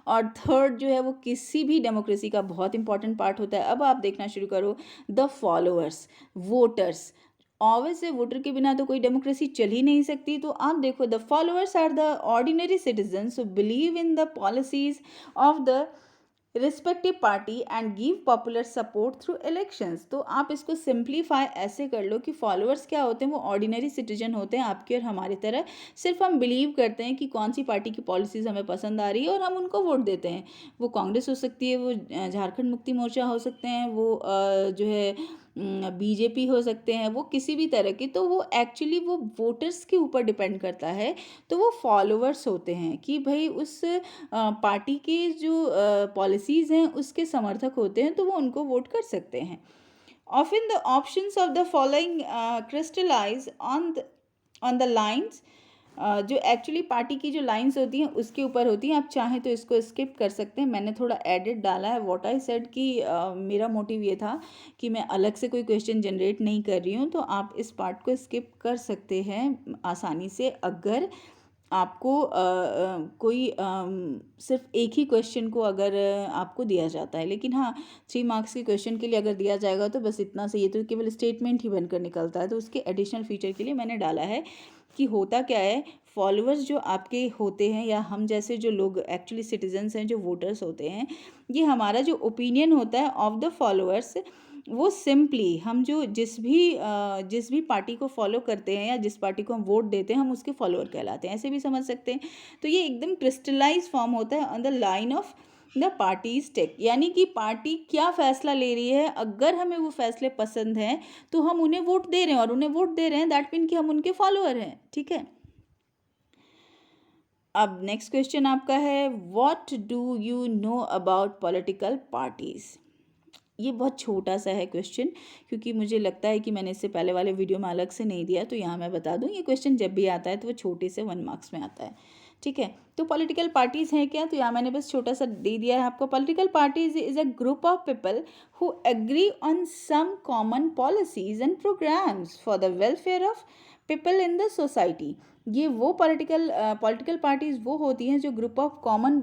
और थर्ड जो है वो किसी भी डेमोक्रेसी का बहुत इंपॉर्टेंट पार्ट होता है। अब आप देखना शुरू करो, द फॉलोअर्स, वोटर्स। ऑब्वियस है, वोटर के बिना तो कोई डेमोक्रेसी चल ही नहीं सकती। तो आप देखो, the followers are the ordinary citizens who believe in the policies of the respective party and give popular support through elections. तो आप इसको सिंप्लीफाई ऐसे कर लो कि फॉलोअर्स क्या होते हैं, वो ऑर्डिनरी सिटीजन होते हैं आपके और हमारी तरह। सिर्फ हम बिलीव करते हैं कि कौन सी पार्टी की पॉलिसीज़ हमें पसंद आ रही है और हम उनको वोट देते हैं। वो कांग्रेस हो सकती है, वो झारखंड मुक्ति मोर्चा हो सकते हैं, वो जो है बीजेपी हो सकते हैं, वो किसी भी तरह की। तो वो एक्चुअली वो वोटर्स के ऊपर डिपेंड करता है। तो वो फॉलोअर्स होते हैं कि भाई उस पार्टी की जो पॉलिसीज़ हैं उसके समर्थक होते हैं, तो वो उनको वोट कर सकते हैं। Often the options of the following crystallize on the lines, जो एक्चुअली पार्टी की जो लाइंस होती हैं उसके ऊपर होती हैं। आप चाहें तो इसको स्किप कर सकते हैं, मैंने थोड़ा एडिट डाला है। व्हाट आई सेड कि मेरा मोटिव ये था कि मैं अलग से कोई क्वेश्चन जनरेट नहीं कर रही हूँ, तो आप इस पार्ट को स्किप कर सकते हैं आसानी से, अगर आपको कोई सिर्फ एक ही क्वेश्चन को अगर आपको दिया जाता है। लेकिन हाँ, 3 मार्क्स के क्वेश्चन के लिए अगर दिया जाएगा तो बस इतना से, ये तो केवल स्टेटमेंट ही बनकर निकलता है। तो उसके एडिशनल फीचर के लिए मैंने डाला है कि होता क्या है, फॉलोअर्स जो आपके होते हैं या हम जैसे जो लोग एक्चुअली सिटीजन्स हैं, जो वोटर्स होते हैं, ये हमारा जो ओपिनियन होता है ऑफ द फॉलोअर्स, वो सिंपली हम जो जिस भी पार्टी को फॉलो करते हैं या जिस पार्टी को हम वोट देते हैं, हम उसके फॉलोअर कहलाते हैं, ऐसे भी समझ सकते हैं। तो ये एकदम क्रिस्टलाइज फॉर्म होता है on the line of the parties take, यानी कि पार्टी क्या फैसला ले रही है, अगर हमें वो फैसले पसंद हैं तो हम उन्हें वोट दे रहे हैं, और उन्हें वोट दे रहे हैं दैट मीन कि हम उनके फॉलोअर हैं। ठीक है। अब नेक्स्ट क्वेश्चन आपका है, what do you know about political parties. ये बहुत छोटा सा है क्वेश्चन, क्योंकि मुझे लगता है कि मैंने इससे पहले वाले वीडियो में अलग से नहीं दिया, तो यहाँ मैं बता दूँ, ये क्वेश्चन जब भी आता है तो वो छोटे से 1 मार्क्स में आता है। ठीक है। तो पॉलिटिकल पार्टीज़ हैं क्या, तो यहाँ मैंने बस छोटा सा दे दिया है आपको। Political parties is a group of people who agree on some common policies and programmes for the welfare of people in the society. ये वो पॉलिटिकल पार्टीज़ वो होती हैं जो ग्रुप ऑफ कॉमन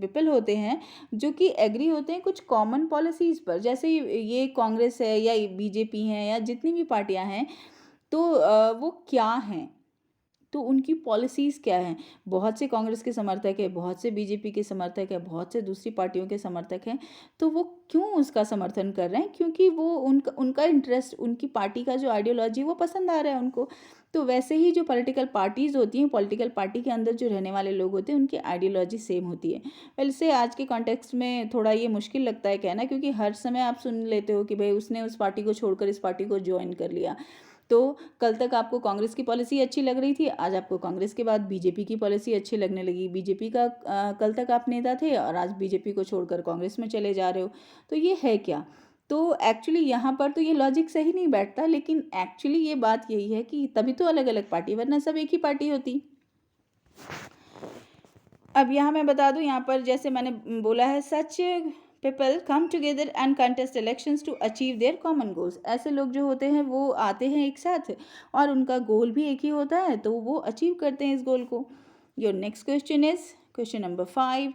पीपल होते हैं जो कि एग्री होते हैं कुछ कॉमन पॉलिसीज़ पर। जैसे ये कांग्रेस है या बीजेपी है या जितनी भी पार्टियां हैं, तो वो क्या हैं, तो उनकी पॉलिसीज़ क्या हैं। बहुत से कांग्रेस के समर्थक है, बहुत से बीजेपी के समर्थक है, बहुत से दूसरी पार्टियों के समर्थक हैं। तो वो क्यों उसका समर्थन कर रहे हैं, क्योंकि वो उनका इंटरेस्ट, उनकी पार्टी का जो आइडियोलॉजी वो पसंद आ रहा है उनको। तो वैसे ही जो पॉलिटिकल पार्टीज़ होती हैं, पॉलिटिकल पार्टी के अंदर जो रहने वाले लोग होते हैं, उनकी आइडियोलॉजी सेम होती है। वैसे आज के कॉन्टेक्स्ट में थोड़ा ये मुश्किल लगता है कहना, क्योंकि हर समय आप सुन लेते हो कि भाई उसने उस पार्टी को छोड़कर इस पार्टी को ज्वाइन कर लिया। तो कल तक आपको कांग्रेस की पॉलिसी अच्छी लग रही थी, आज आपको कांग्रेस के बाद बीजेपी की पॉलिसी अच्छी लगने लगी। बीजेपी का कल तक आप नेता थे और आज बीजेपी को छोड़कर कांग्रेस में चले जा रहे हो, तो ये है क्या। तो एक्चुअली यहाँ पर तो ये लॉजिक सही नहीं बैठता, लेकिन एक्चुअली ये बात यही है कि तभी तो अलग अलग पार्टी, वरना सब एक ही पार्टी होती। अब यहाँ मैं बता दूँ, यहाँ पर जैसे मैंने बोला है, such people come together and contest elections to achieve their common goals. ऐसे लोग जो होते हैं वो आते हैं एक साथ और उनका गोल भी एक ही होता है, तो वो अचीव करते हैं इस गोल को। Your next question is question number 5,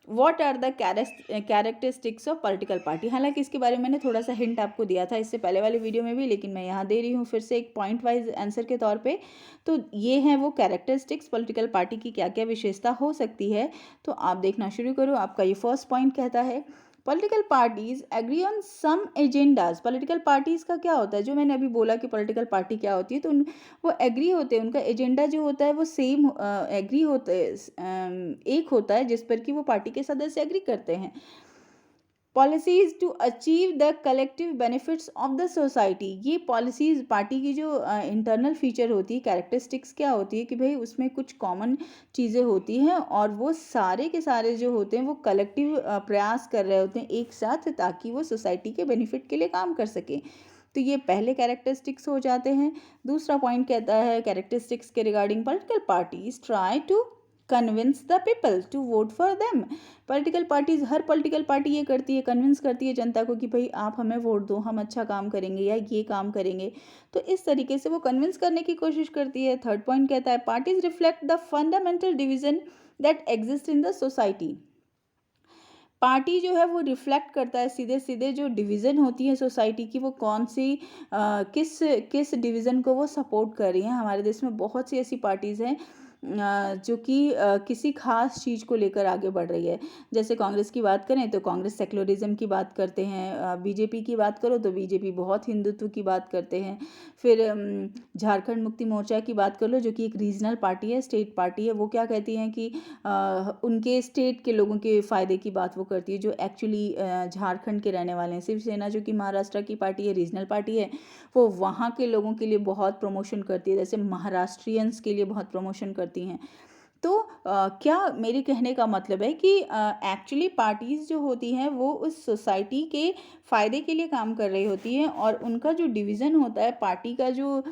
what are the characteristics of political party. हालांकि इसके बारे में मैंने थोड़ा सा हिंट आपको दिया था इससे पहले वाले वीडियो में भी, लेकिन मैं यहाँ दे रही हूँ फिर से एक पॉइंट वाइज आंसर के तौर पे। तो ये हैं वो कैरेक्टरिस्टिक्स, पॉलिटिकल पार्टी की क्या क्या विशेषता हो सकती है। तो आप देखना शुरू करो। आपका ये फर्स्ट पॉइंट कहता है, political parties agree on some agendas. Political parties का क्या होता है, जो मैंने अभी बोला कि पॉलिटिकल पार्टी क्या होती है, तो वो एग्री होते हैं, उनका एजेंडा जो होता है वो सेम एग्री होता है, एक होता है जिस पर कि वो पार्टी के सदस्य एग्री करते हैं। Policies to achieve the collective benefits of the society. ये पॉलिसीज पार्टी की जो इंटरनल फीचर होती है, कैरेक्टरिस्टिक्स क्या होती है कि भाई उसमें कुछ कॉमन चीज़ें होती हैं और वो सारे के सारे जो होते हैं वो कलेक्टिव प्रयास कर रहे होते हैं एक साथ, ताकि वो सोसाइटी के बेनिफिट के लिए काम कर सकें। तो ये पहले कैरेक्टरिस्टिक्स हो जाते हैं। दूसरा पॉइंट कहता है कैरेक्टरिस्टिक्स के regarding, political parties try to convince the people to vote for them. Political parties, हर पॉलिटिकल पार्टी ये करती है, कन्विंस करती है जनता को कि भाई आप हमें वोट दो, हम अच्छा काम करेंगे या ये काम करेंगे। तो इस तरीके से वो कन्विंस करने की कोशिश करती है। थर्ड पॉइंट कहता है parties reflect the fundamental division that exist in the society. Party जो है वो रिफ्लेक्ट करता है सीधे सीधे जो डिवीज़न होती है सोसाइटी की, वो कौन सी किस किस डिवीज़न को वो सपोर्ट कर रही हैं। हमारे देश में बहुत सी ऐसी पार्टीज़ हैं जो कि किसी खास चीज़ को लेकर आगे बढ़ रही है। जैसे कांग्रेस की बात करें तो कांग्रेस सेक्युलरिज्म की बात करते हैं, बीजेपी की बात करो तो बीजेपी बहुत हिंदुत्व की बात करते हैं। फिर झारखंड मुक्ति मोर्चा की बात कर लो जो कि एक रीजनल पार्टी है, स्टेट पार्टी है, वो क्या कहती हैं कि उनके स्टेट के लोगों के फ़ायदे की बात वो करती है जो एक्चुअली झारखंड के रहने वाले हैं। शिवसेना जो कि महाराष्ट्र की पार्टी है, रीजनल पार्टी है, वो वहाँ के लोगों के लिए बहुत प्रमोशन करती है, जैसे महाराष्ट्रियंस के लिए बहुत प्रमोशन करती हैं। तो क्या मेरे कहने का मतलब है कि एक्चुअली पार्टीज़ जो होती हैं वो उस सोसाइटी के फ़ायदे के लिए काम कर रही होती हैं और उनका जो डिवीज़न होता है पार्टी का, जो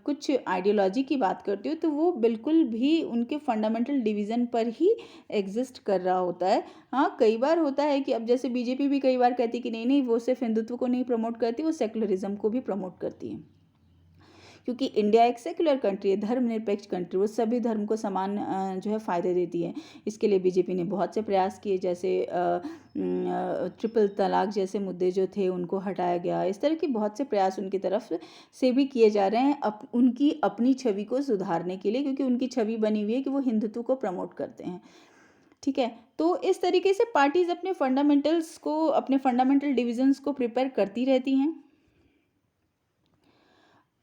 कुछ आइडियोलॉजी की बात करती हो तो वो बिल्कुल भी उनके फंडामेंटल डिवीज़न पर ही एग्जिस्ट कर रहा होता है। हाँ, कई बार होता है कि अब जैसे बीजेपी भी कई बार कहती है कि नहीं नहीं वो सिर्फ हिंदुत्व को नहीं प्रमोट करती, वो सेकुलरिज्म को भी प्रमोट करती है, क्योंकि इंडिया एक सेकुलर कंट्री है, धर्मनिरपेक्ष कंट्री, वो सभी धर्म को समान जो है फ़ायदे देती है। इसके लिए बीजेपी ने बहुत से प्रयास किए, जैसे ट्रिपल तलाक जैसे मुद्दे जो थे उनको हटाया गया। इस तरह की बहुत से प्रयास उनकी तरफ से भी किए जा रहे हैं उनकी अपनी छवि को सुधारने के लिए, क्योंकि उनकी छवि बनी हुई है कि वो हिंदुत्व को प्रमोट करते हैं। ठीक है, तो इस तरीके से पार्टीज अपने फंडामेंटल्स को, अपने फंडामेंटल डिविजन्स को प्रिपेयर करती रहती हैं।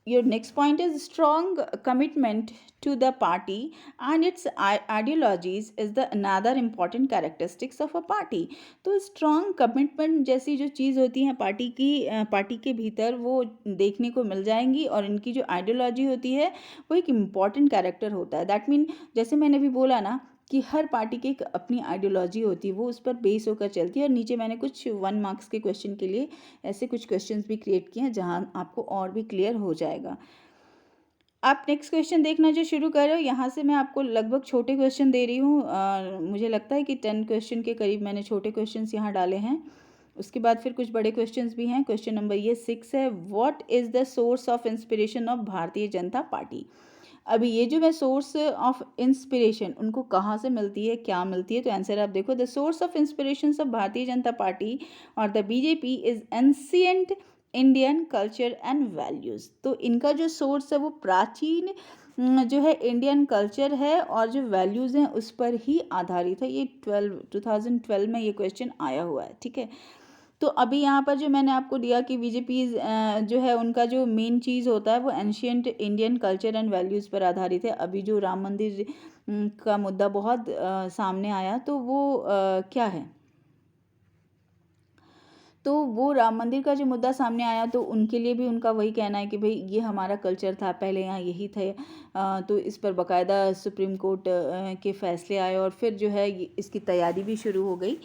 Your next point is strong commitment to the party and its ideologies is the another important characteristics of a party. तो strong commitment जैसी जो चीज़ होती है पार्टी के भीतर वो देखने को मिल जाएंगी, और इनकी जो आइडियोलॉजी होती है वो एक इम्पॉर्टेंट कैरेक्टर होता है। दैट मीन जैसे मैंने भी बोला ना कि हर पार्टी की एक अपनी आइडियोलॉजी होती है, वो उस पर बेस होकर चलती है। और नीचे मैंने कुछ 1 मार्क्स के क्वेश्चन के लिए ऐसे कुछ क्वेश्चंस भी क्रिएट किए हैं जहां आपको और भी क्लियर हो जाएगा। आप नेक्स्ट क्वेश्चन देखना जो शुरू कर रहे हो, यहाँ से मैं आपको लगभग छोटे क्वेश्चन दे रही हूँ। मुझे लगता है कि 10 क्वेश्चन के करीब मैंने छोटे क्वेश्चंस यहाँ डाले हैं। उसके बाद फिर कुछ बड़े क्वेश्चंस भी हैं। क्वेश्चन नंबर ये 6 है, what is the source of inspiration of Bharatiya Janata party. अभी ये जो मैं सोर्स ऑफ इंस्पिरेशन उनको कहाँ से मिलती है, क्या मिलती है, तो आंसर आप देखो, the source of inspiration of Bharatiya Janata party और the BJP is ancient Indian culture and values. तो इनका जो सोर्स है वो प्राचीन जो है इंडियन कल्चर है और जो वैल्यूज़ हैं उस पर ही आधारित है। ये 2012 में ये क्वेश्चन आया हुआ है। ठीक है, तो अभी यहाँ पर जो मैंने आपको दिया कि बीजेपी जो है उनका जो मेन चीज़ होता है वो ancient Indian culture and values पर आधारित है। अभी जो राम मंदिर का मुद्दा बहुत सामने आया, तो वो क्या है, तो वो राम मंदिर का जो मुद्दा सामने आया तो उनके लिए भी उनका वही कहना है कि भाई ये हमारा कल्चर था, पहले यहाँ यही थे। तो इस पर बाकायदा सुप्रीम कोर्ट के फैसले आए और फिर जो है इसकी तैयारी भी शुरू हो गई।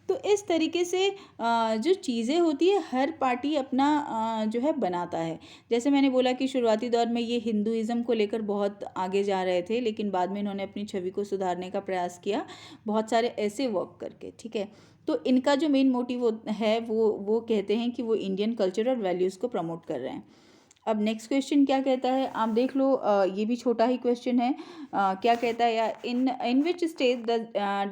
तो इस तरीके से जो चीज़ें होती है हर पार्टी अपना जो है बनाता है। जैसे मैंने बोला कि शुरुआती दौर में ये हिंदुइज़्म को लेकर बहुत आगे जा रहे थे, लेकिन बाद में इन्होंने अपनी छवि को सुधारने का प्रयास किया बहुत सारे ऐसे वर्क करके। ठीक है, तो इनका जो मेन मोटिव है वो कहते हैं कि वो इंडियन कल्चर और वैल्यूज़ को प्रमोट कर रहे हैं। अब नेक्स्ट क्वेश्चन क्या कहता है, आप देख लो, ये भी छोटा ही क्वेश्चन है। क्या कहता है यार, in which state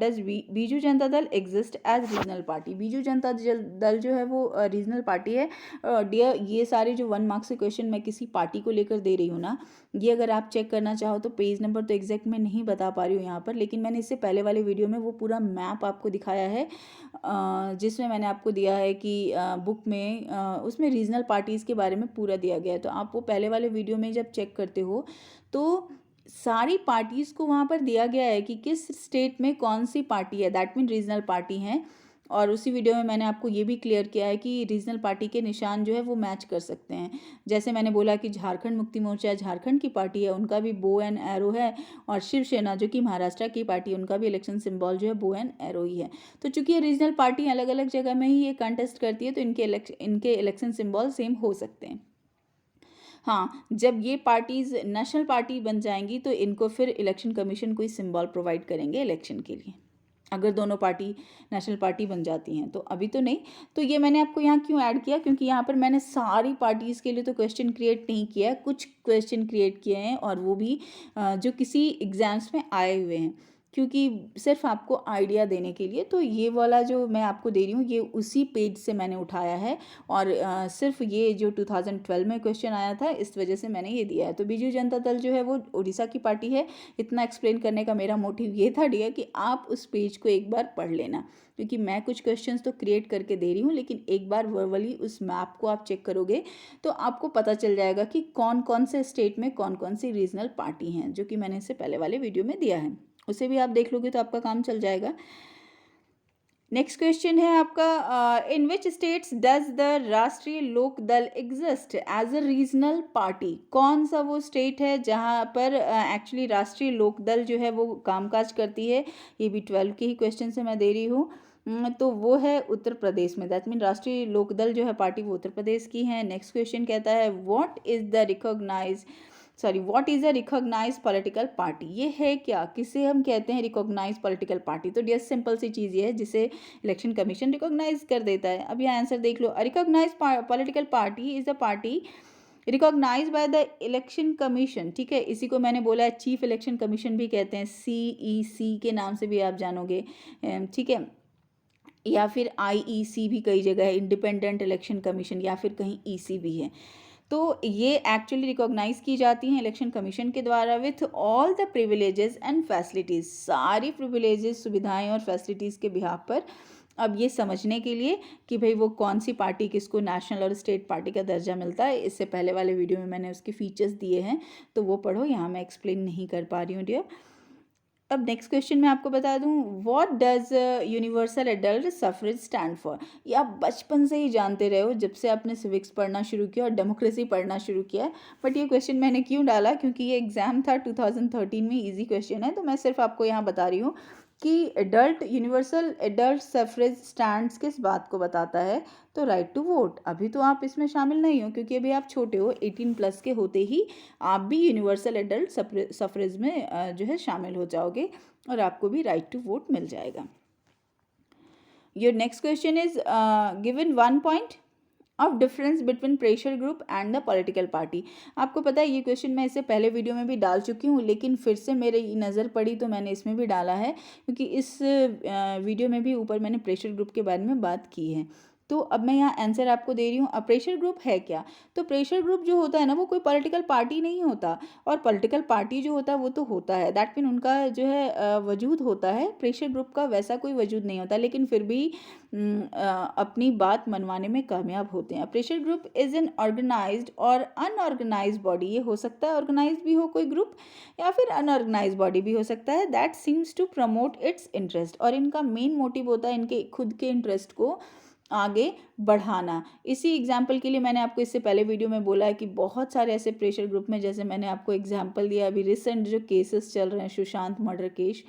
does Biju Janata Dal exist as regional party. Biju Janata Dal जो है वो रीजनल पार्टी है। डियर, ये सारे जो 1 मार्क्स के क्वेश्चन मैं किसी पार्टी को लेकर दे रही हूँ ना, ये अगर आप चेक करना चाहो तो पेज नंबर तो एग्जैक्ट मैं नहीं बता पा रही हूँ यहाँ पर, लेकिन मैंने इससे पहले वाले वीडियो में वो पूरा मैप आपको दिखाया है, जिसमें मैंने आपको दिया है कि बुक में उसमें रीजनल पार्टीज़ के बारे में पूरा दिया गया है। तो आप वो पहले वाले वीडियो में जब चेक करते हो तो सारी पार्टीज़ को वहाँ पर दिया गया है कि किस स्टेट में कौन सी पार्टी है, दैट मीन रीजनल पार्टी हैं। और उसी वीडियो में मैंने आपको ये भी क्लियर किया है कि रीजनल पार्टी के निशान जो है वो मैच कर सकते हैं। जैसे मैंने बोला कि झारखंड मुक्ति मोर्चा झारखंड की पार्टी है, उनका भी बो एंड एरो है, और शिवसेना जो कि महाराष्ट्र की पार्टी है, उनका भी इलेक्शन सिंबल जो है बो एंड एरो ही है। तो चूंकि ये रीजनल पार्टी अलग अलग जगह में ही ये कंटेस्ट करती है, तो इनके इलेक्शन सिंबल सेम हो सकते हैं। हाँ, जब ये पार्टीज़ नेशनल पार्टी बन जाएंगी तो इनको फिर इलेक्शन कमीशन कोई सिंबल प्रोवाइड करेंगे इलेक्शन के लिए, अगर दोनों पार्टी नेशनल पार्टी बन जाती हैं तो। अभी तो नहीं। तो ये मैंने आपको यहाँ क्यों ऐड किया, क्योंकि यहाँ पर मैंने सारी पार्टीज़ के लिए तो क्वेश्चन क्रिएट नहीं किया है, कुछ क्वेश्चन क्रिएट किए हैं, और वो भी जो किसी एग्जाम्स में आए हुए हैं, क्योंकि सिर्फ आपको आइडिया देने के लिए। तो ये वाला जो मैं आपको दे रही हूँ ये उसी पेज से मैंने उठाया है, और सिर्फ ये जो 2012 में क्वेश्चन आया था इस वजह से मैंने ये दिया है। तो बीजू जनता दल जो है वो उड़ीसा की पार्टी है। इतना एक्सप्लेन करने का मेरा मोटिव ये था डियर कि आप उस पेज को एक बार पढ़ लेना, क्योंकि मैं कुछ क्वेश्चंस तो क्रिएट करके दे रही हूँ, लेकिन एक बार वर्बली उस मैप को आप चेक करोगे तो आपको पता चल जाएगा कि कौन कौन से स्टेट में कौन कौन सी रीजनल पार्टी हैं, जो कि मैंने इससे पहले वाले वीडियो में दिया है। उसे भी आप देख लोगे तो आपका काम चल जाएगा। नेक्स्ट क्वेश्चन है आपका, in which states does the Rashtriya Lok Dal exist as a regional party. कौन सा वो स्टेट है जहाँ पर एक्चुअली राष्ट्रीय लोक दल जो है वो कामकाज करती है। ये भी 12 के ही क्वेश्चन से मैं दे रही हूँ। तो वो है उत्तर प्रदेश में, दैट मीन राष्ट्रीय लोकदल जो है पार्टी वो उत्तर प्रदेश की है। नेक्स्ट क्वेश्चन कहता है what is a recognize political party. ये है क्या, किसे हम कहते हैं रिकॉग्नाइज पॉलिटिकल पार्टी। तो डियर सिंपल सी चीज़ ये है जिसे इलेक्शन कमीशन रिकॉग्नाइज कर देता है। अब यहाँ आंसर देख लो, recognize political party is a party recognize by the election commission. ठीक है, इसी को मैंने बोला है चीफ इलेक्शन कमीशन भी कहते हैं, CEC के नाम से भी आप जानोगे। ठीक है, या फिर IEC भी कई जगह है, इंडिपेंडेंट इलेक्शन कमीशन, या फिर कहीं EC भी है। तो ये एक्चुअली रिकॉग्नाइज की जाती हैं इलेक्शन कमीशन के द्वारा with all the privileges and facilities. सारी प्रिविलेजेस, सुविधाएं और फैसिलिटीज़ के बिहाफ पर। अब ये समझने के लिए कि भाई वो कौन सी पार्टी किसको नेशनल और स्टेट पार्टी का दर्जा मिलता है, इससे पहले वाले वीडियो में मैंने उसके फीचर्स दिए हैं, तो वो पढ़ो, यहाँ मैं एक्सप्लेन नहीं कर पा रही हूँ डियर। अब नेक्स्ट क्वेश्चन मैं आपको बता दूं, what does universal adult suffrage stand for. ये आप बचपन से ही जानते रहे हो, जब से आपने सिविक्स पढ़ना शुरू किया और डेमोक्रेसी पढ़ना शुरू किया। बट ये क्वेश्चन मैंने क्यों डाला, क्योंकि ये एग्जाम था 2013 में, इजी क्वेश्चन है, तो मैं सिर्फ आपको यहाँ बता रही हूँ कि यूनिवर्सल एडल्ट सफरेज स्टैंड्स किस बात को बताता है। तो राइट टू वोट। अभी तो आप इसमें शामिल नहीं हो क्योंकि अभी आप छोटे हो, 18+ के होते ही आप भी यूनिवर्सल एडल्ट सफरेज में जो है शामिल हो जाओगे और आपको भी राइट टू वोट मिल जाएगा। Your next question is given 1 point of difference between pressure group and the political party. आपको पता है ये क्वेश्चन मैं इससे पहले वीडियो में भी डाल चुकी हूँ, लेकिन फिर से मेरे नज़र पड़ी तो मैंने इसमें भी डाला है, क्योंकि इस वीडियो में भी ऊपर मैंने प्रेशर ग्रुप के बारे में बात की है। तो अब मैं यहाँ आंसर आपको दे रही हूँ। अब प्रेशर ग्रुप है क्या, तो प्रेशर ग्रुप जो होता है ना वो कोई पॉलिटिकल पार्टी नहीं होता, और पॉलिटिकल पार्टी जो होता है वो तो होता है, दैट मीन उनका जो है वजूद होता है। प्रेशर ग्रुप का वैसा कोई वजूद नहीं होता, लेकिन फिर भी अपनी बात मनवाने में कामयाब होते हैं। Pressure group is an organized और अनऑर्गेनाइज्ड बॉडी। ये हो सकता है ऑर्गेनाइज्ड भी हो कोई ग्रुप, या फिर अनऑर्गेनाइज्ड बॉडी भी हो सकता है, that seems to promote its interest. और इनका मेन मोटिव होता है इनके खुद के इंटरेस्ट को आगे बढ़ाना। इसी एग्जाम्पल के लिए मैंने आपको इससे पहले वीडियो में बोला है कि बहुत सारे ऐसे प्रेशर ग्रुप में, जैसे मैंने आपको एग्जाम्पल दिया अभी रिसेंट जो केसेस चल रहे हैं, सुशांत मर्डर केस,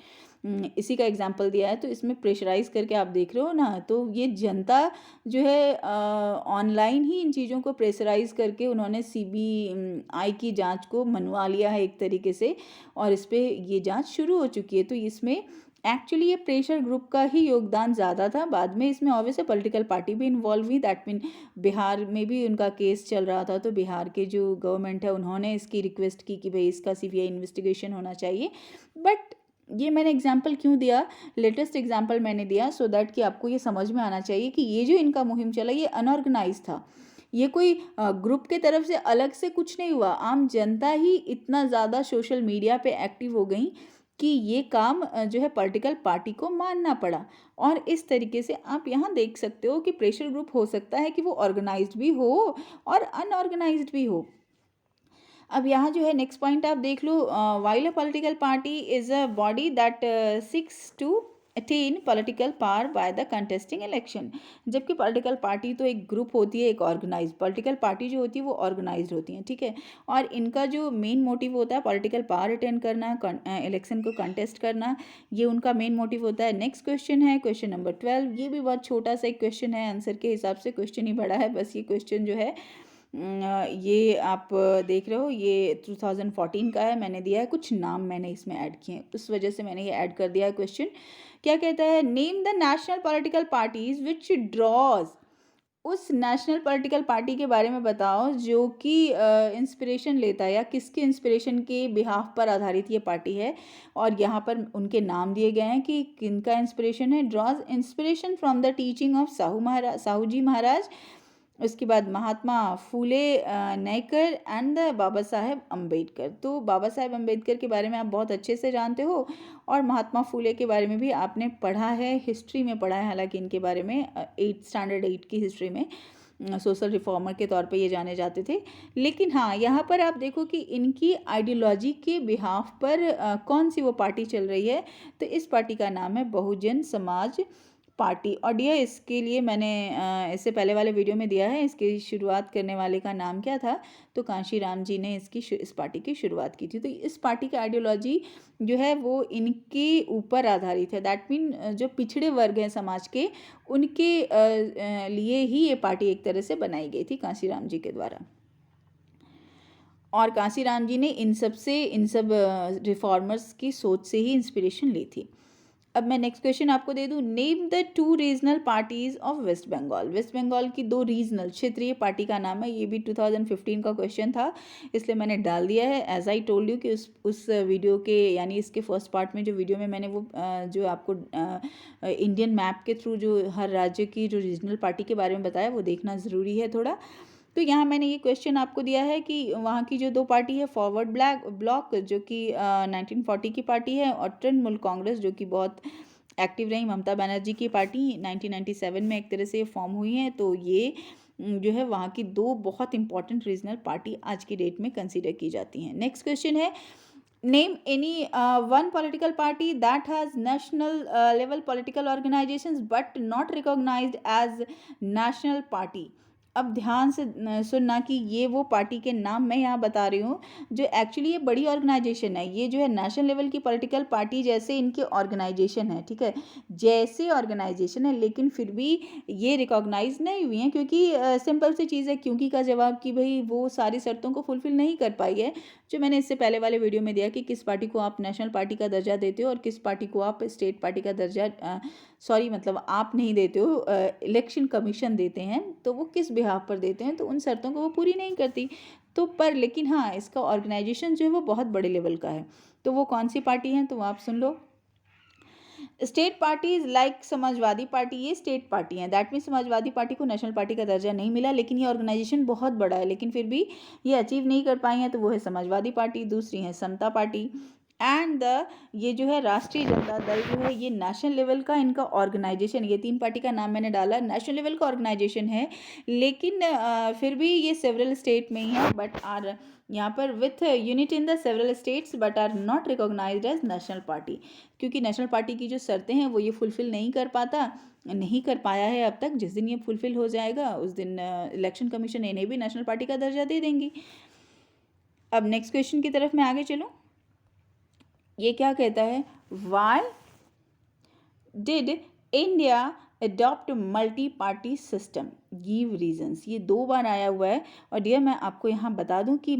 इसी का एग्जाम्पल दिया है। तो इसमें प्रेशराइज करके आप देख रहे हो ना, तो ये जनता जो है ऑनलाइन ही इन चीज़ों को प्रेशराइज करके उन्होंने CBI की जांच को मनवा लिया है एक तरीके से, और इस पर ये जांच शुरू हो चुकी है। तो इसमें एक्चुअली ये प्रेशर ग्रुप का ही योगदान ज़्यादा था, बाद में इसमें ऑब्वियसली पॉलिटिकल पार्टी भी इन्वॉल्व हुई, दैट मीन बिहार में भी उनका केस चल रहा था, तो बिहार के जो गवर्नमेंट है उन्होंने इसकी रिक्वेस्ट की कि भाई इसका सीबीआई इन्वेस्टिगेशन होना चाहिए। बट ये मैंने एग्जाम्पल क्यों दिया, लेटेस्ट एग्जाम्पल मैंने दिया सो दैट कि आपको ये समझ में आना चाहिए कि ये जो इनका मुहिम चला ये अनऑर्गेनाइज था, ये कोई ग्रुप के तरफ से अलग से कुछ नहीं हुआ, आम जनता ही इतना ज़्यादा सोशल मीडिया पे एक्टिव हो गई कि ये काम जो है पॉलिटिकल पार्टी को मानना पड़ा। और इस तरीके से आप यहाँ देख सकते हो कि प्रेशर ग्रुप हो सकता है कि वो ऑर्गेनाइज्ड भी हो और अनऑर्गेनाइज्ड भी हो। अब यहाँ जो है नेक्स्ट पॉइंट आप देख लो, while a political party is a body that seeks to attain political power by the contesting election. जबकि पॉलिटिकल पार्टी तो एक ग्रुप होती है, एक ऑर्गेनाइज पॉलिटिकल पार्टी जो होती है वो ऑर्गेनाइज्ड होती हैं, ठीक है। और इनका जो मेन मोटिव होता है पॉलिटिकल पावर अटेन करना, इलेक्शन को कंटेस्ट करना, ये उनका मेन मोटिव होता है। नेक्स्ट क्वेश्चन है क्वेश्चन नंबर 12, ये भी बहुत छोटा सा एक क्वेश्चन है, आंसर के हिसाब से क्वेश्चन ही बड़ा है, बस ये क्वेश्चन जो है ये आप देख रहे हो ये 2014 का है, मैंने दिया है कुछ नाम मैंने इसमें ऐड किए हैं, उस वजह से मैंने ये ऐड कर दिया है क्वेश्चन। क्या कहता है, name the national political parties which draws, उस नेशनल पॉलिटिकल पार्टी के बारे में बताओ जो कि इंस्पिरेशन लेता है या किसके इंस्पिरेशन के बिहाफ पर आधारित ये पार्टी है। और यहाँ पर उनके नाम दिए गए हैं कि किनका इंस्पिरेशन है, draws inspiration from the teaching of Sahu ji Maharaj, उसके बाद महात्मा फूले नायकर एंड बाबा साहेब अम्बेडकर। तो बाबा साहेब अम्बेडकर के बारे में आप बहुत अच्छे से जानते हो और महात्मा फूले के बारे में भी आपने पढ़ा है, हिस्ट्री में पढ़ा है, हालांकि इनके बारे में 8 स्टैंडर्ड 8 की हिस्ट्री में सोशल रिफॉर्मर के तौर पे ये जाने जाते थे। लेकिन हाँ, यहाँ पर आप देखो कि इनकी आइडियोलॉजी के बिहाफ पर कौन सी वो पार्टी चल रही है, तो इस पार्टी का नाम है बहुजन समाज पार्टी। और डियर इसके लिए मैंने इससे पहले वाले वीडियो में दिया है, इसकी शुरुआत करने वाले का नाम क्या था, तो कांशीराम जी ने इस पार्टी की शुरुआत की थी। तो इस पार्टी की आइडियोलॉजी जो है वो इनके ऊपर आधारित है, दैट मीन जो पिछड़े वर्ग हैं समाज के उनके लिए ही ये पार्टी एक तरह से बनाई गई थी कांशीराम जी के द्वारा। और कांशीराम जी ने इन सब रिफॉर्मर्स की सोच से ही इंस्पिरेशन ली थी। अब मैं नेक्स्ट क्वेश्चन आपको दे दूं, name the 2 regional parties of West Bengal. West Bengal की 2 रीजनल क्षेत्रीय पार्टी का नाम है, ये भी 2015 का क्वेश्चन था इसलिए मैंने डाल दिया है। एज आई टोल्ड यू कि उस वीडियो के यानी इसके फर्स्ट पार्ट में जो वीडियो में मैंने वो जो आपको इंडियन मैप के थ्रू जो हर राज्य की जो रीजनल पार्टी के बारे में बताया वो देखना ज़रूरी है थोड़ा। तो यहाँ मैंने ये क्वेश्चन आपको दिया है कि वहाँ की जो 2 पार्टी है, फॉरवर्ड ब्लॉक जो कि 1940 की पार्टी है, और तृणमूल कांग्रेस जो कि बहुत एक्टिव रही, ममता बनर्जी की पार्टी 1997 में एक तरह से फॉर्म हुई है। तो ये जो है वहाँ की 2 बहुत इंपॉर्टेंट रीजनल पार्टी आज की डेट में कंसिडर की जाती हैं। नेक्स्ट क्वेश्चन है, name any one political party that has national level political organizations but not recognized as national party। अब ध्यान से सुनना कि ये वो पार्टी के नाम मैं यहाँ बता रही हूँ जो एक्चुअली ये बड़ी ऑर्गेनाइजेशन है, ये जो है नेशनल लेवल की पॉलिटिकल पार्टी जैसे इनके ऑर्गेनाइजेशन है, ठीक है, जैसे ऑर्गेनाइजेशन है, लेकिन फिर भी ये रिकॉग्नाइज नहीं हुई हैं क्योंकि सिंपल सी चीज़ है, क्योंकि का जवाब कि भाई वो सारी शर्तों को फुलफिल नहीं कर पाई है जो मैंने इससे पहले वाले वीडियो में दिया कि किस पार्टी को आप नेशनल पार्टी का दर्जा देते हो और किस पार्टी को आप स्टेट पार्टी का दर्जा मतलब आप नहीं देते हो, इलेक्शन कमीशन देते हैं, तो वो किस बिहाफ पर देते हैं, तो उन शर्तों को वो पूरी नहीं करती। तो पर लेकिन हाँ, इसका ऑर्गेनाइजेशन जो है वो बहुत बड़े लेवल का है। तो वो कौन सी पार्टी है, तो आप सुन लो। State parties like Samajwadi party, ये स्टेट पार्टी हैं, दैट मीन समाजवादी पार्टी को नेशनल पार्टी का दर्जा नहीं मिला, लेकिन ये ऑर्गेनाइजेशन बहुत बड़ा है, लेकिन फिर भी ये अचीव नहीं कर पाई हैं, तो वो है समाजवादी पार्टी। दूसरी है समता पार्टी एंड ये जो है राष्ट्रीय जनता दल जो है ये नेशनल लेवल का इनका ऑर्गेनाइजेशन, ये 3 पार्टी का नाम मैंने डाला, नेशनल लेवल का ऑर्गेनाइजेशन है, लेकिन फिर भी ये सेवरल स्टेट में ही है, बट आर यहाँ पर with unit in the several states but are not recognized as national party, क्योंकि नेशनल पार्टी की जो शर्तें हैं वो ये फुलफिल नहीं कर पाया है अब तक। जिस दिन ये फुलफिल हो जाएगा उस दिन इलेक्शन कमीशन इन्हें भी नेशनल पार्टी का दर्जा दे देंगी। अब नेक्स्ट क्वेश्चन की तरफ मैं आगे चलूँ, ये क्या कहता है, why did India adopt multi party system. Give reasons, ये 2 बार आया हुआ है। और डियर मैं आपको यहाँ बता दूँ कि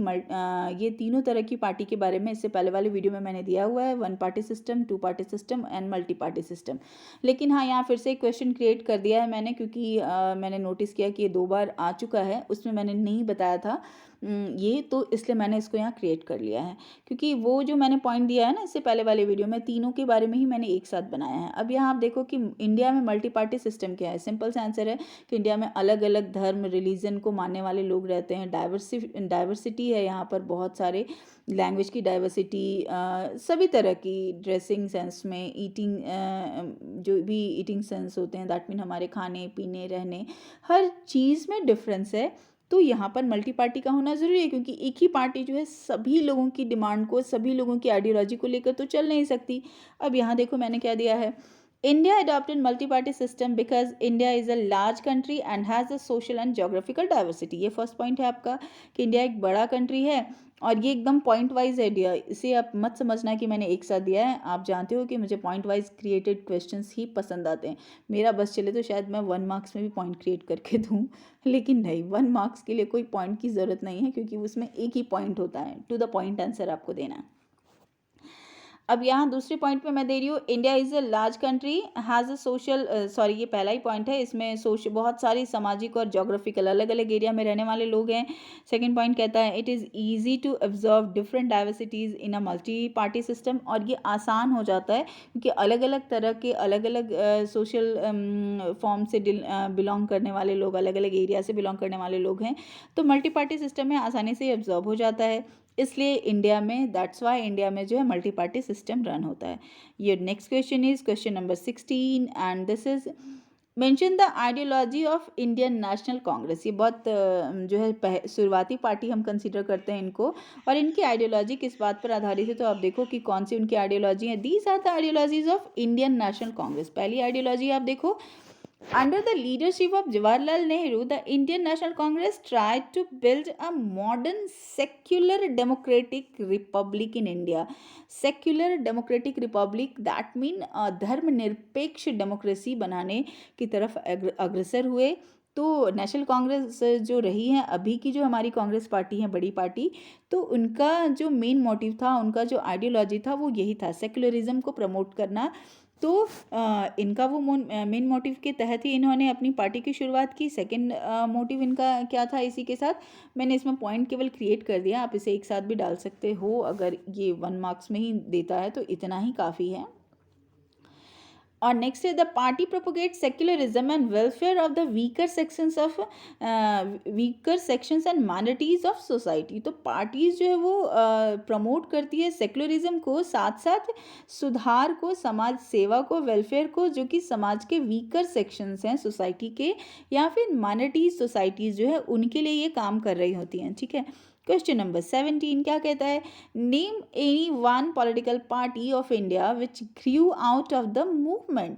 ये तीनों तरह की पार्टी के बारे में इससे पहले वाले वीडियो में मैंने दिया हुआ है, 1 party system, 2 party system and multi party system. लेकिन हाँ, यहाँ फिर से एक क्वेश्चन क्रिएट कर दिया है मैंने, क्योंकि मैंने नोटिस किया कि ये 2 बार आ चुका है, उसमें मैंने नहीं बताया था ये, तो इसलिए मैंने इसको यहाँ क्रिएट कर लिया है। क्योंकि वो जो मैंने पॉइंट दिया है ना इससे पहले वाले वीडियो में, तीनों के बारे में ही मैंने एक साथ बनाया है। अब यहाँ आप देखो कि इंडिया में मल्टी पार्टी सिस्टम क्या है। सिंपल सा आंसर है कि इंडिया में अलग अलग धर्म, रिलीजन को मानने वाले लोग रहते हैं। डाइवर्सिटी है यहाँ पर, बहुत सारे लैंग्वेज की डाइवर्सिटी, सभी तरह की, ड्रेसिंग सेंस में, ईटिंग, जो भी ईटिंग सेंस होते हैं, दैट मीन हमारे खाने पीने रहने, हर चीज़ में डिफरेंस है। तो यहाँ पर मल्टी पार्टी का होना ज़रूरी है, क्योंकि एक ही पार्टी जो है सभी लोगों की डिमांड को, सभी लोगों की आइडियोलॉजी को लेकर तो चल नहीं सकती। अब यहाँ देखो मैंने क्या दिया है, India adopted multi-party system because India is a large country and has a social and geographical diversity। ये फर्स्ट पॉइंट है आपका कि इंडिया एक बड़ा कंट्री है, और ये एकदम पॉइंट वाइज है डियर, इसे आप मत समझना कि मैंने एक साथ दिया है। आप जानते हो कि मुझे पॉइंट वाइज क्रिएटेड क्वेश्चंस ही पसंद आते हैं। मेरा बस चले तो शायद मैं 1 मार्क्स में भी पॉइंट क्रिएट करके दूँ, लेकिन नहीं, 1 मार्क्स के लिए कोई पॉइंट की ज़रूरत नहीं है, क्योंकि उसमें एक ही पॉइंट होता है, टू द पॉइंट आंसर आपको देना है। अब यहाँ दूसरे पॉइंट पे मैं दे रही हूँ, India is a large country has a social, sorry ये पहला ही पॉइंट है, इसमें बहुत सारी सामाजिक और जोग्राफिकल अलग अलग एरिया में रहने वाले लोग हैं। सेकंड पॉइंट कहता है it is easy to observe different diversities in a multi party system, और ये आसान हो जाता है क्योंकि अलग अलग तरह के, अलग अलग सोशल फॉर्म से बिलोंग करने वाले लोग, अलग अलग एरिया से बिलोंग करने वाले लोग हैं, तो मल्टी पार्टी सिस्टम में आसानी से ऑब्जर्व हो जाता है। इसलिए इंडिया में, दैट्स वाई इंडिया में जो है मल्टी पार्टी सिस्टम रन होता है। ये next question is question number 16 and this is mention the ideology of Indian National Congress. ये बहुत जो है शुरुआती पार्टी हम कंसीडर करते हैं इनको, और इनकी आइडियोलॉजी किस बात पर आधारित है, तो आप देखो कि कौन सी उनकी आइडियोलॉजी है। These are the ideologies of Indian National Congress. पहली आइडियोलॉजी आप देखो, under the leadership of Jawaharlal Nehru, the Indian National Congress tried to build a modern secular democratic republic in India. Secular democratic republic, that mean धर्मनिरपेक्ष डेमोक्रेसी बनाने की तरफ अग्रसर हुए। तो नेशनल कांग्रेस जो रही है अभी की, जो हमारी कांग्रेस पार्टी है, बड़ी पार्टी, तो उनका जो मेन मोटिव था, उनका जो आइडियोलॉजी था, वो यही था, सेक्युलरिज्म को प्रमोट करना। तो इनका वो मेन मोटिव के तहत ही इन्होंने अपनी पार्टी की शुरुआत की। सेकंड मोटिव इनका क्या था, इसी के साथ मैंने इसमें पॉइंट केवल क्रिएट कर दिया, आप इसे एक साथ भी डाल सकते हो, अगर ये 1 मार्क्स में ही देता है तो इतना ही काफ़ी है। और नेक्स्ट है the party propagate secularism and welfare of the weaker sections and minorities of society. तो पार्टीज जो है वो प्रमोट करती है सेक्युलरिज्म को, साथ साथ सुधार को, समाज सेवा को, वेलफेयर को, जो कि समाज के वीकर सेक्शंस हैं सोसाइटी के, या फिर माइनॉरिटीज सोसाइटीज जो है उनके लिए ये काम कर रही होती हैं। ठीक है, क्वेश्चन नंबर 17 क्या कहता है, name any one political party of India which Guru out of the movement.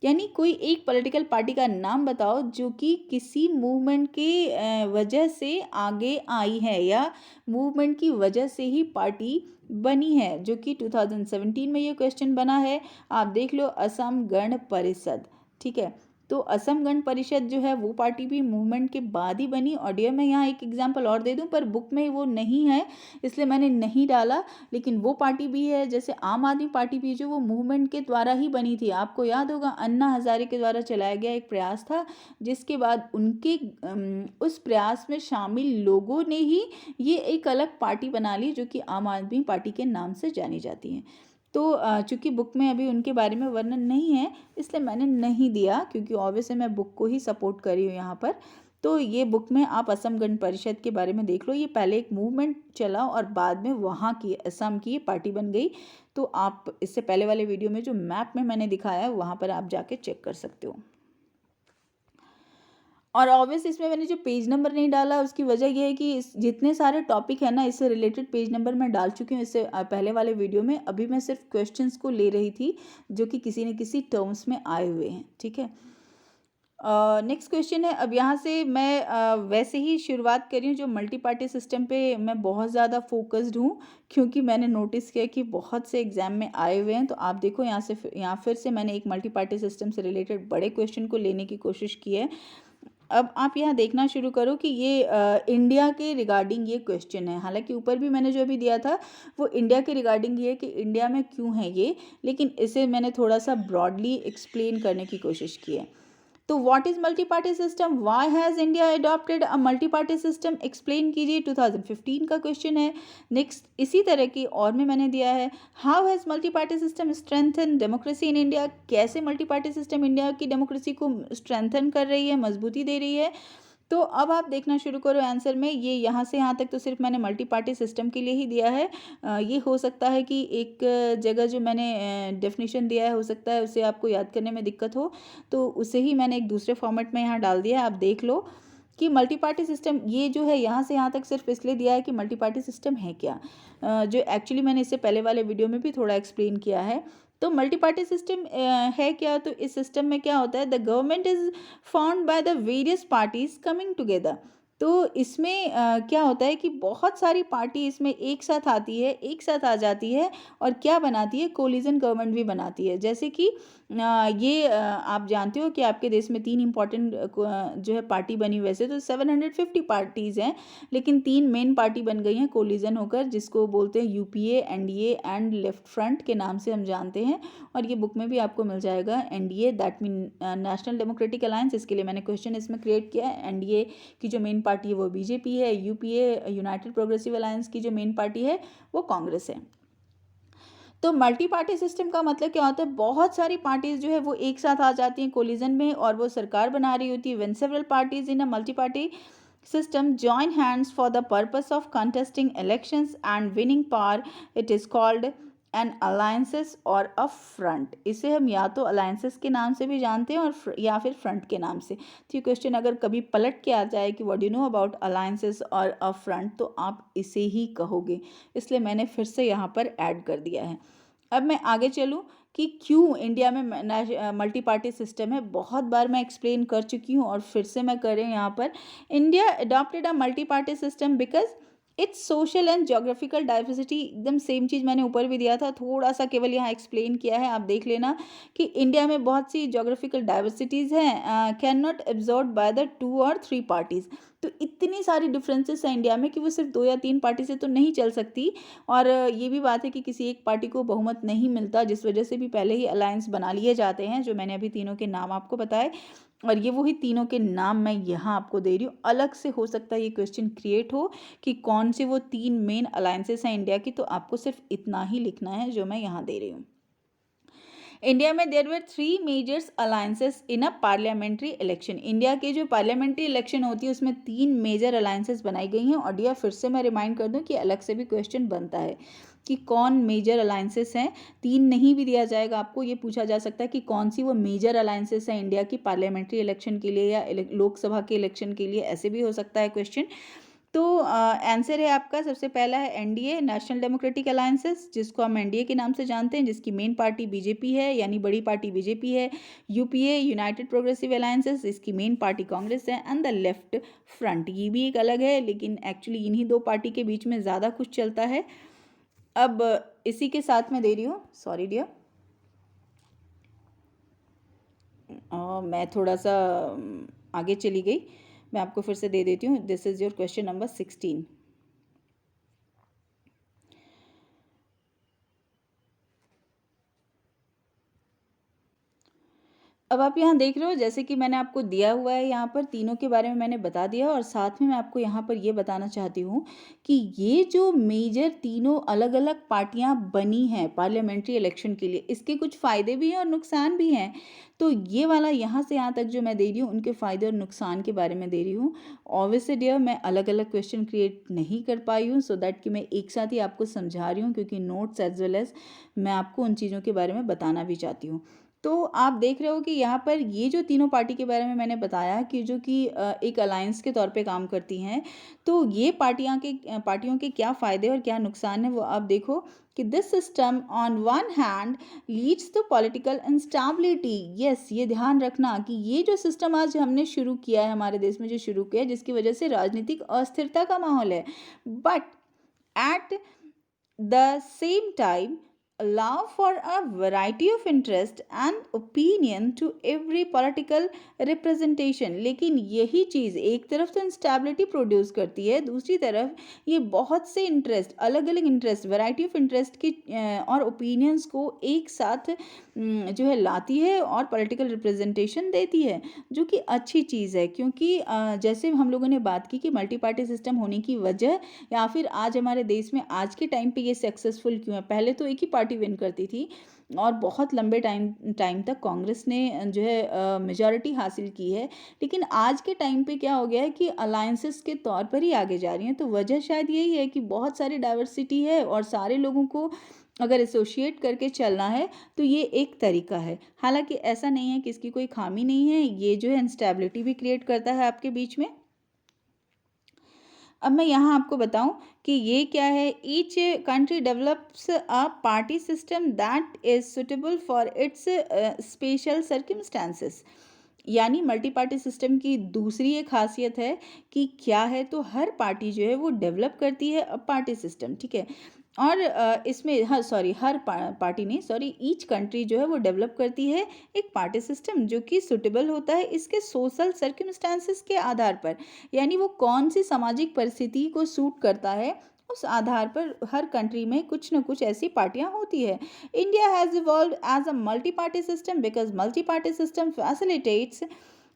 यानी कोई एक पॉलिटिकल पार्टी का नाम बताओ जो कि किसी मूवमेंट के वजह से आगे आई है, या मूवमेंट की वजह से ही पार्टी बनी है, जो कि 2017 में ये क्वेश्चन बना है। आप देख लो, असम गण परिषद। ठीक है, तो असम गण परिषद जो है वो पार्टी भी मूवमेंट के बाद ही बनी। ऑडियो में यहाँ एक एग्जांपल और दे दूं, पर बुक में वो नहीं है इसलिए मैंने नहीं डाला, लेकिन वो पार्टी भी है, जैसे आम आदमी पार्टी भी, जो वो मूवमेंट के द्वारा ही बनी थी। आपको याद होगा अन्ना हजारे के द्वारा चलाया गया एक प्रयास था, जिसके बाद उनके उस प्रयास में शामिल लोगों ने ही ये एक अलग पार्टी बना ली, जो कि आम आदमी पार्टी के नाम से जानी जाती है। तो चूँकि बुक में अभी उनके बारे में वर्णन नहीं है इसलिए मैंने नहीं दिया, क्योंकि ऑब्वियसली मैं बुक को ही सपोर्ट कर रही हूँ यहाँ पर। तो ये बुक में आप असम गण परिषद के बारे में देख लो, ये पहले एक मूवमेंट चला और बाद में वहाँ की असम की पार्टी बन गई। तो आप इससे पहले वाले वीडियो में जो मैप में मैंने दिखाया है वहाँ पर आप जाके चेक कर सकते हो। और ऑब्वियस इसमें मैंने जो पेज नंबर नहीं डाला उसकी वजह यह है कि जितने सारे टॉपिक है ना, इससे रिलेटेड पेज नंबर मैं डाल चुकी हूँ इससे पहले वाले वीडियो में। अभी मैं सिर्फ क्वेश्चंस को ले रही थी जो कि किसी न किसी टर्म्स में आए हुए हैं। ठीक है, नेक्स्ट क्वेश्चन है। अब यहाँ से मैं वैसे ही शुरुआत कर रही हूँ, जो मल्टी पार्टी सिस्टम पे मैं बहुत ज़्यादा फोकस्ड हूँ, क्योंकि मैंने नोटिस किया कि बहुत से एग्जाम में आए हुए हैं। तो आप देखो यहाँ फिर से मैंने एक मल्टी पार्टी सिस्टम से रिलेटेड बड़े क्वेश्चन को लेने की कोशिश की है। अब आप यहाँ देखना शुरू करो कि ये इंडिया के रिगार्डिंग ये क्वेश्चन है। हालांकि ऊपर भी मैंने जो अभी दिया था वो इंडिया के रिगार्डिंग ये है कि इंडिया में क्यों है ये, लेकिन इसे मैंने थोड़ा सा ब्रॉडली एक्सप्लेन करने की कोशिश की है। तो what is multi party system, why has India adopted a multi party system, explain कीजिए, 2015 का क्वेश्चन है। नेक्स्ट इसी तरह की और में मैंने दिया है, how has multi party system strengthen democracy in India, कैसे मल्टी पार्टी सिस्टम इंडिया की डेमोक्रेसी को स्ट्रेंथन कर रही है, मजबूती दे रही है। तो अब आप देखना शुरू करो आंसर में, ये यहाँ से यहाँ तक तो सिर्फ मैंने मल्टी पार्टी सिस्टम के लिए ही दिया है। ये हो सकता है कि एक जगह जो मैंने डेफिनेशन दिया है हो सकता है उसे आपको याद करने में दिक्कत हो, तो उसे ही मैंने एक दूसरे फॉर्मेट में यहाँ डाल दिया है। आप देख लो कि मल्टी पार्टी सिस्टम ये जो है यहाँ से यहाँ तक सिर्फ इसलिए दिया है कि मल्टी पार्टी सिस्टम है क्या, जो एक्चुअली मैंने इससे पहले वाले वीडियो में भी थोड़ा एक्सप्लेन किया है। तो मल्टी पार्टी सिस्टम है क्या, तो इस सिस्टम में क्या होता है, the government is found by the various parties coming together. तो इसमें क्या होता है कि बहुत सारी पार्टी इसमें एक साथ आती है, एक साथ आ जाती है और क्या बनाती है, कोलिजन गवर्नमेंट भी बनाती है। जैसे कि ये आप जानते हो कि आपके देश में 3 इंपॉर्टेंट जो है पार्टी बनी, वैसे तो 750 पार्टीज़ हैं, लेकिन 3 मेन पार्टी बन गई हैं कोलिजन होकर, जिसको बोलते हैं UPA, NDA and left front के नाम से हम जानते हैं। और ये बुक में भी आपको मिल जाएगा, NDA that mean national democratic alliance, इसके लिए मैंने क्वेश्चन इसमें क्रिएट किया है। एनडीए की जो मेन पार्टी है वो बीजेपी है, यूपीए यूनाइटेड प्रोग्रेसिव अलायंस की जो मेन पार्टी है वो कांग्रेस है। तो मल्टी पार्टी सिस्टम का मतलब क्या होता है, बहुत सारी पार्टीज जो है वो एक साथ आ जाती हैं कोलिजन में और वो सरकार बना रही होती है। When several parties in a multi party system join hands for the purpose of contesting elections and winning power, it is called an alliances or a front। इसे हम या तो alliances के नाम से भी जानते हैं और या फिर front के नाम से। तो ये क्वेश्चन अगर कभी पलट के आ जाए कि what do you know about alliances or a front, तो आप इसे ही कहोगे, इसलिए मैंने फिर से यहाँ पर ऐड कर दिया है। अब मैं आगे चलूँ कि क्यों इंडिया में मल्टी पार्टी सिस्टम है, बहुत बार मैं एक्सप्लेन कर चुकी हूँ और फिर से मैं कर रही हूँ यहाँ पर। India adopted a multi party system because it's social and geographical diversity, एकदम सेम चीज़ मैंने ऊपर भी दिया था, थोड़ा सा केवल यहाँ एक्सप्लेन किया है, आप देख लेना कि इंडिया में बहुत सी जोग्राफिकल डाइवर्सिटीज़ हैं, can not absorb by the 2 और 3 पार्टीज़। तो इतनी सारी डिफरेंसेस हैं इंडिया में कि वो सिर्फ 2 या 3 पार्टी से तो नहीं चल सकती। और ये भी बात है कि किसी एक पार्टी को बहुमत नहीं मिलता, जिस वजह से भी पहले ही अलायंस बना लिए जाते हैं, जो मैंने अभी तीनों के नाम आपको बताए। और ये वही तीनों के नाम मैं यहाँ आपको दे रही हूँ। अलग से हो सकता है ये क्वेश्चन क्रिएट हो कि कौन से वो 3 मेन अलायंसेस हैं इंडिया की, तो आपको सिर्फ इतना ही लिखना है जो मैं यहाँ दे रही हूँ। इंडिया में there were 3 majors alliances in a parliamentary election. India के जो पार्लियामेंट्री इलेक्शन होती है उसमें 3 मेजर अलायंसेस बनाई गई हैं। और डियर फिर से मैं रिमाइंड कर दूं कि अलग से भी क्वेश्चन बनता है कि कौन मेजर अलायंसेस हैं। 3 नहीं भी दिया जाएगा आपको, ये पूछा जा सकता है कि कौन सी वो मेजर अलायंसेस हैं इंडिया की पार्लियामेंट्री इलेक्शन के लिए या लोकसभा के इलेक्शन के लिए, ऐसे भी हो सकता है क्वेश्चन। तो आंसर है आपका सबसे पहला है एनडीए, नेशनल डेमोक्रेटिक अलायंसेस, जिसको हम एनडीए के नाम से जानते हैं, जिसकी मेन पार्टी बीजेपी है, यानी बड़ी पार्टी बीजेपी है। यूपीए यूनाइटेड प्रोग्रेसिव अलायंसेस, इसकी मेन पार्टी कांग्रेस है। एंड द लेफ्ट फ्रंट, ये भी एक अलग है, लेकिन एक्चुअली इन्हीं 2 पार्टी के बीच में ज़्यादा कुछ चलता है। अब इसी के साथ मैं दे रही हूँ, सॉरी डियर, मैं थोड़ा सा आगे चली गई, मैं आपको फिर से दे देती हूँ। This is your question number 16। अब आप यहाँ देख रहे हो, जैसे कि मैंने आपको दिया हुआ है यहाँ पर, तीनों के बारे में मैंने बता दिया और साथ में मैं आपको यहाँ पर ये बताना चाहती हूँ कि ये जो मेजर तीनों अलग अलग पार्टियाँ बनी हैं पार्लियामेंट्री इलेक्शन के लिए, इसके कुछ फ़ायदे भी हैं और नुकसान भी हैं। तो ये वाला यहाँ से यहाँ तक जो मैं दे रही हूँ उनके फ़ायदे और नुकसान के बारे में दे रही हूँ। ऑब्वियसली डियर मैं अलग अलग क्वेश्चन क्रिएट नहीं कर पाई हूँ, सो दैट कि मैं एक साथ ही आपको समझा रही हूँ, क्योंकि नोट्स एज वेल एज मैं आपको उन चीज़ों के बारे में बताना भी चाहती हूँ। तो आप देख रहे हो कि यहाँ पर ये जो तीनों पार्टी के बारे में मैंने बताया कि जो कि एक अलायंस के तौर पे काम करती हैं, तो ये पार्टियों के क्या फ़ायदे और क्या नुकसान है वो आप देखो कि this system on one hand leads to political instability. Yes, ये ध्यान रखना कि ये जो सिस्टम आज हमने शुरू किया है, हमारे देश में जो शुरू किया है, जिसकी वजह से राजनीतिक अस्थिरता का माहौल है, but at the same time allow for a variety of interest and opinion to every political representation। लेकिन यही चीज़ एक तरफ तो इंस्टेबिलिटी प्रोड्यूस करती है, दूसरी तरफ ये बहुत से इंटरेस्ट, अलग अलग इंटरेस्ट, वैरायटी ऑफ इंटरेस्ट की और ओपिनियंस को एक साथ जो है लाती है और पॉलिटिकल रिप्रेजेंटेशन देती है, जो कि अच्छी चीज़ है। क्योंकि जैसे हम लोगों ने बात की कि मल्टी पार्टी सिस्टम होने की वजह या फिर आज हमारे देश में आज के टाइम पे ये सक्सेसफुल क्यों है। पहले तो एक ही पार्टी विन करती थी और बहुत लंबे टाइम तक कांग्रेस ने जो है मेजॉरिटी हासिल की है, लेकिन आज के टाइम पे क्या हो गया है कि अलायंसेस के तौर पर ही आगे जा रही हैं। तो वजह शायद यही है कि बहुत सारी डाइवर्सिटी है और सारे लोगों को अगर एसोशिएट करके चलना है तो ये एक तरीका है। हालांकि ऐसा नहीं है कि इसकी कोई खामी नहीं है, ये जो है इंस्टेबिलिटी भी क्रिएट करता है आपके बीच में। अब मैं यहाँ आपको बताऊं कि ये क्या है। Each country develops a party system that is suitable for its special circumstances. यानी मल्टी पार्टी सिस्टम की दूसरी एक खासियत है कि क्या है, तो हर पार्टी जो है वो डेवलप करती है पार्टी सिस्टम, ठीक है। और इसमें हर पार्टी नहीं, सॉरी, ईच कंट्री जो है वो डेवलप करती है एक पार्टी सिस्टम जो कि सुटेबल होता है इसके सोशल सर्कमस्टांसेस के आधार पर। यानी वो कौन सी सामाजिक परिस्थिति को सूट करता है, उस आधार पर हर कंट्री में कुछ न कुछ ऐसी पार्टियां होती है। India has evolved as a multi party system because multi party system facilitates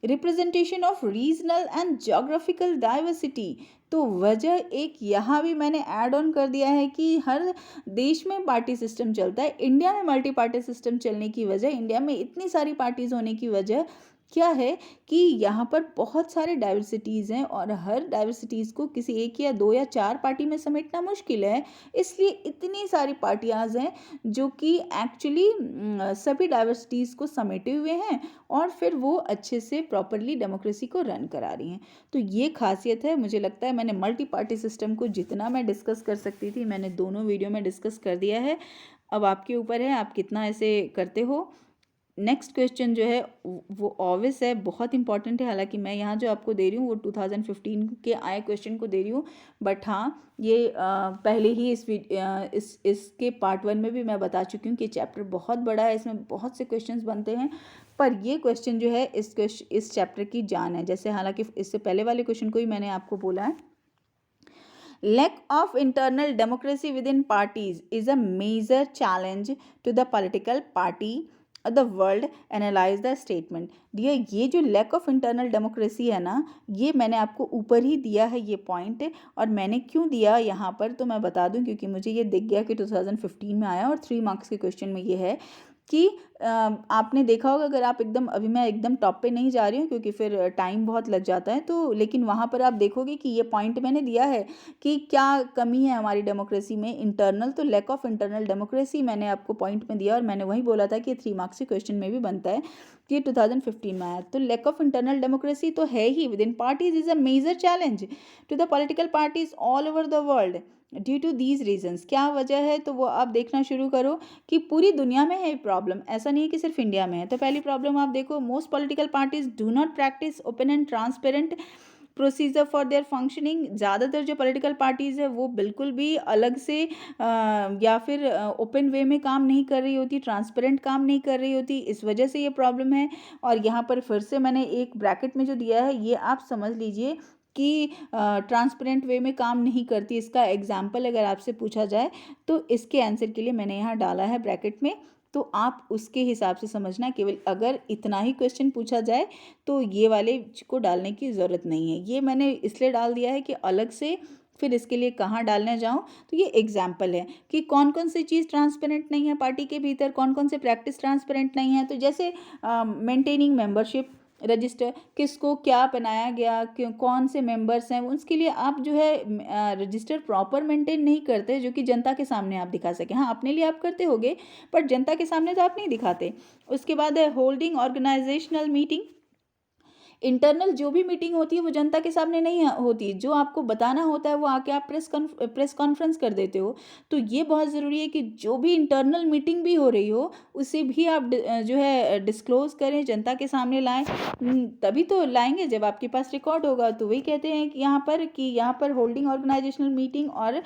representation of regional and geographical diversity. तो वजह एक यहाँ भी मैंने ऐड ऑन कर दिया है कि हर देश में पार्टी सिस्टम चलता है। इंडिया में मल्टी पार्टी सिस्टम चलने की वजह, इंडिया में इतनी सारी पार्टीज होने की वजह क्या है कि यहाँ पर बहुत सारे डाइवर्सिटीज़ हैं और हर डाइवर्सिटीज़ को किसी एक या दो या चार पार्टी में समेटना मुश्किल है। इसलिए इतनी सारी पार्टियाँ हैं जो कि एक्चुअली सभी डाइवर्सिटीज़ को समेटे हुए हैं और फिर वो अच्छे से प्रॉपरली डेमोक्रेसी को रन करा रही हैं। तो ये खासियत है। मुझे लगता है मैंने मल्टी पार्टी सिस्टम को जितना मैं डिस्कस कर सकती थी मैंने दोनों वीडियो में डिस्कस कर दिया है। अब आपके ऊपर है आप कितना ऐसे करते हो। नेक्स्ट क्वेश्चन जो है वो ऑब्वियस है, बहुत इंपॉर्टेंट है। हालांकि मैं यहाँ जो आपको दे रही हूँ वो 2015 के आए क्वेश्चन को दे रही हूँ, बट हाँ ये पहले ही इसके पार्ट 1 में भी मैं बता चुकी हूँ कि चैप्टर बहुत बड़ा है, इसमें बहुत से क्वेश्चंस बनते हैं, पर ये क्वेश्चन जो है इस चैप्टर की जान है। जैसे हालांकि इससे पहले वाले क्वेश्चन को ही मैंने आपको बोला है, lack of internal democracy within parties is a major challenge to the political party the world analyze the statement। Dear, ये जो लैक ऑफ इंटरनल डेमोक्रेसी है ना, ये मैंने आपको ऊपर ही दिया है ये पॉइंट। और मैंने क्यों दिया यहाँ पर तो मैं बता दूं, क्योंकि मुझे ये दिख गया कि 2015 में आया और 3 मार्क्स के क्वेश्चन में ये है कि आपने देखा होगा, अगर आप एकदम, अभी मैं एकदम टॉप पे नहीं जा रही हूँ क्योंकि फिर टाइम बहुत लग जाता है, तो लेकिन वहाँ पर आप देखोगे कि ये पॉइंट मैंने दिया है कि क्या कमी है हमारी डेमोक्रेसी में इंटरनल। तो लैक ऑफ इंटरनल डेमोक्रेसी मैंने आपको पॉइंट में दिया और मैंने वही बोला था कि 3 मार्क्स के क्वेश्चन में भी बनता है कि 2015 में आया। तो लैक ऑफ इंटरनल डेमोक्रेसी तो है ही within parties is a major challenge to the political parties all over the world due to these reasons. क्या वजह है, तो वो आप देखना शुरू करो कि पूरी दुनिया में है प्रॉब्लम, ऐसा नहीं है कि सिर्फ इंडिया में है। तो पहली प्रॉब्लम आप देखो, most political parties do not practice open and transparent procedure for their functioning. ज़्यादातर जो पॉलिटिकल पार्टीज़ है वो बिल्कुल भी अलग से या फिर ओपन वे में काम नहीं कर रही होती, ट्रांसपेरेंट काम नहीं कर रही होती, इस वजह से ये प्रॉब्लम है। और यहाँ पर फिर से मैंने एक ब्रैकेट में जो दिया है ये आप समझ लीजिए कि ट्रांसपेरेंट वे में काम नहीं करती। इसका एग्जाम्पल अगर आपसे पूछा जाए तो इसके आंसर के लिए मैंने यहाँ डाला है ब्रैकेट में, तो आप उसके हिसाब से समझना। केवल अगर इतना ही क्वेश्चन पूछा जाए तो ये वाले को डालने की ज़रूरत नहीं है। ये मैंने इसलिए डाल दिया है कि अलग से फिर इसके लिए कहाँ डालने जाऊँ, तो ये एग्जाम्पल है कि कौन कौन सी चीज़ ट्रांसपेरेंट नहीं है पार्टी के भीतर, कौन कौन से प्रैक्टिस ट्रांसपेरेंट नहीं है। तो जैसे मेंटेनिंग मेंबरशिप रजिस्टर, किसको क्या बनाया गया, क्यों, कौन से मेंबर्स हैं, उसके लिए आप जो है रजिस्टर प्रॉपर मेंटेन नहीं करते जो कि जनता के सामने आप दिखा सकें। हाँ, अपने लिए आप करते होगे पर जनता के सामने तो आप नहीं दिखाते। उसके बाद है होल्डिंग ऑर्गेनाइजेशनल मीटिंग। इंटरनल जो भी मीटिंग होती है वो जनता के सामने नहीं होती, जो आपको बताना होता है वो आके आप प्रेस कॉन्फ्रेंस कर देते हो। तो ये बहुत ज़रूरी है कि जो भी इंटरनल मीटिंग भी हो रही हो उसे भी आप जो है डिस्क्लोज़ करें, जनता के सामने लाएं। तभी तो लाएंगे जब आपके पास रिकॉर्ड होगा। तो वही कहते हैं कि यहाँ पर होल्डिंग ऑर्गेनाइजेशनल मीटिंग और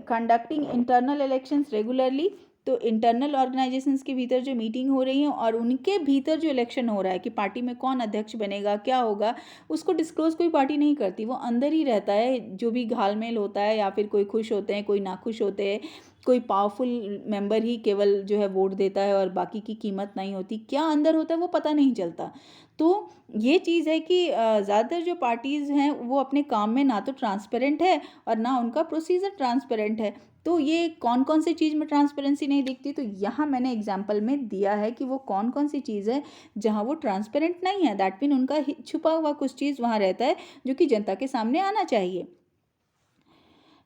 कंडक्टिंग इंटरनल इलेक्शंस रेगुलरली तो इंटरनल ऑर्गेनाइजेशंस के भीतर जो मीटिंग हो रही है और उनके भीतर जो इलेक्शन हो रहा है कि पार्टी में कौन अध्यक्ष बनेगा, क्या होगा, उसको डिस्क्लोज कोई पार्टी नहीं करती। वो अंदर ही रहता है, जो भी घालमेल होता है, या फिर कोई खुश होते हैं, कोई नाखुश होते हैं, कोई पावरफुल मेंबर ही केवल जो है वोट देता है और बाकी की कीमत नहीं होती। क्या अंदर होता है वो पता नहीं चलता। तो ये चीज़ है कि ज़्यादातर जो पार्टीज़ हैं वो अपने काम में ना तो ट्रांसपेरेंट है और ना उनका प्रोसीजर ट्रांसपेरेंट है। तो ये कौन कौन सी चीज़ में ट्रांसपेरेंसी नहीं दिखती, तो यहाँ मैंने एग्जाम्पल में दिया है कि वो कौन कौन सी चीज़ है जहाँ वो ट्रांसपेरेंट नहीं है। दैट मीन उनका छुपा हुआ कुछ चीज़ वहाँ रहता है जो कि जनता के सामने आना चाहिए।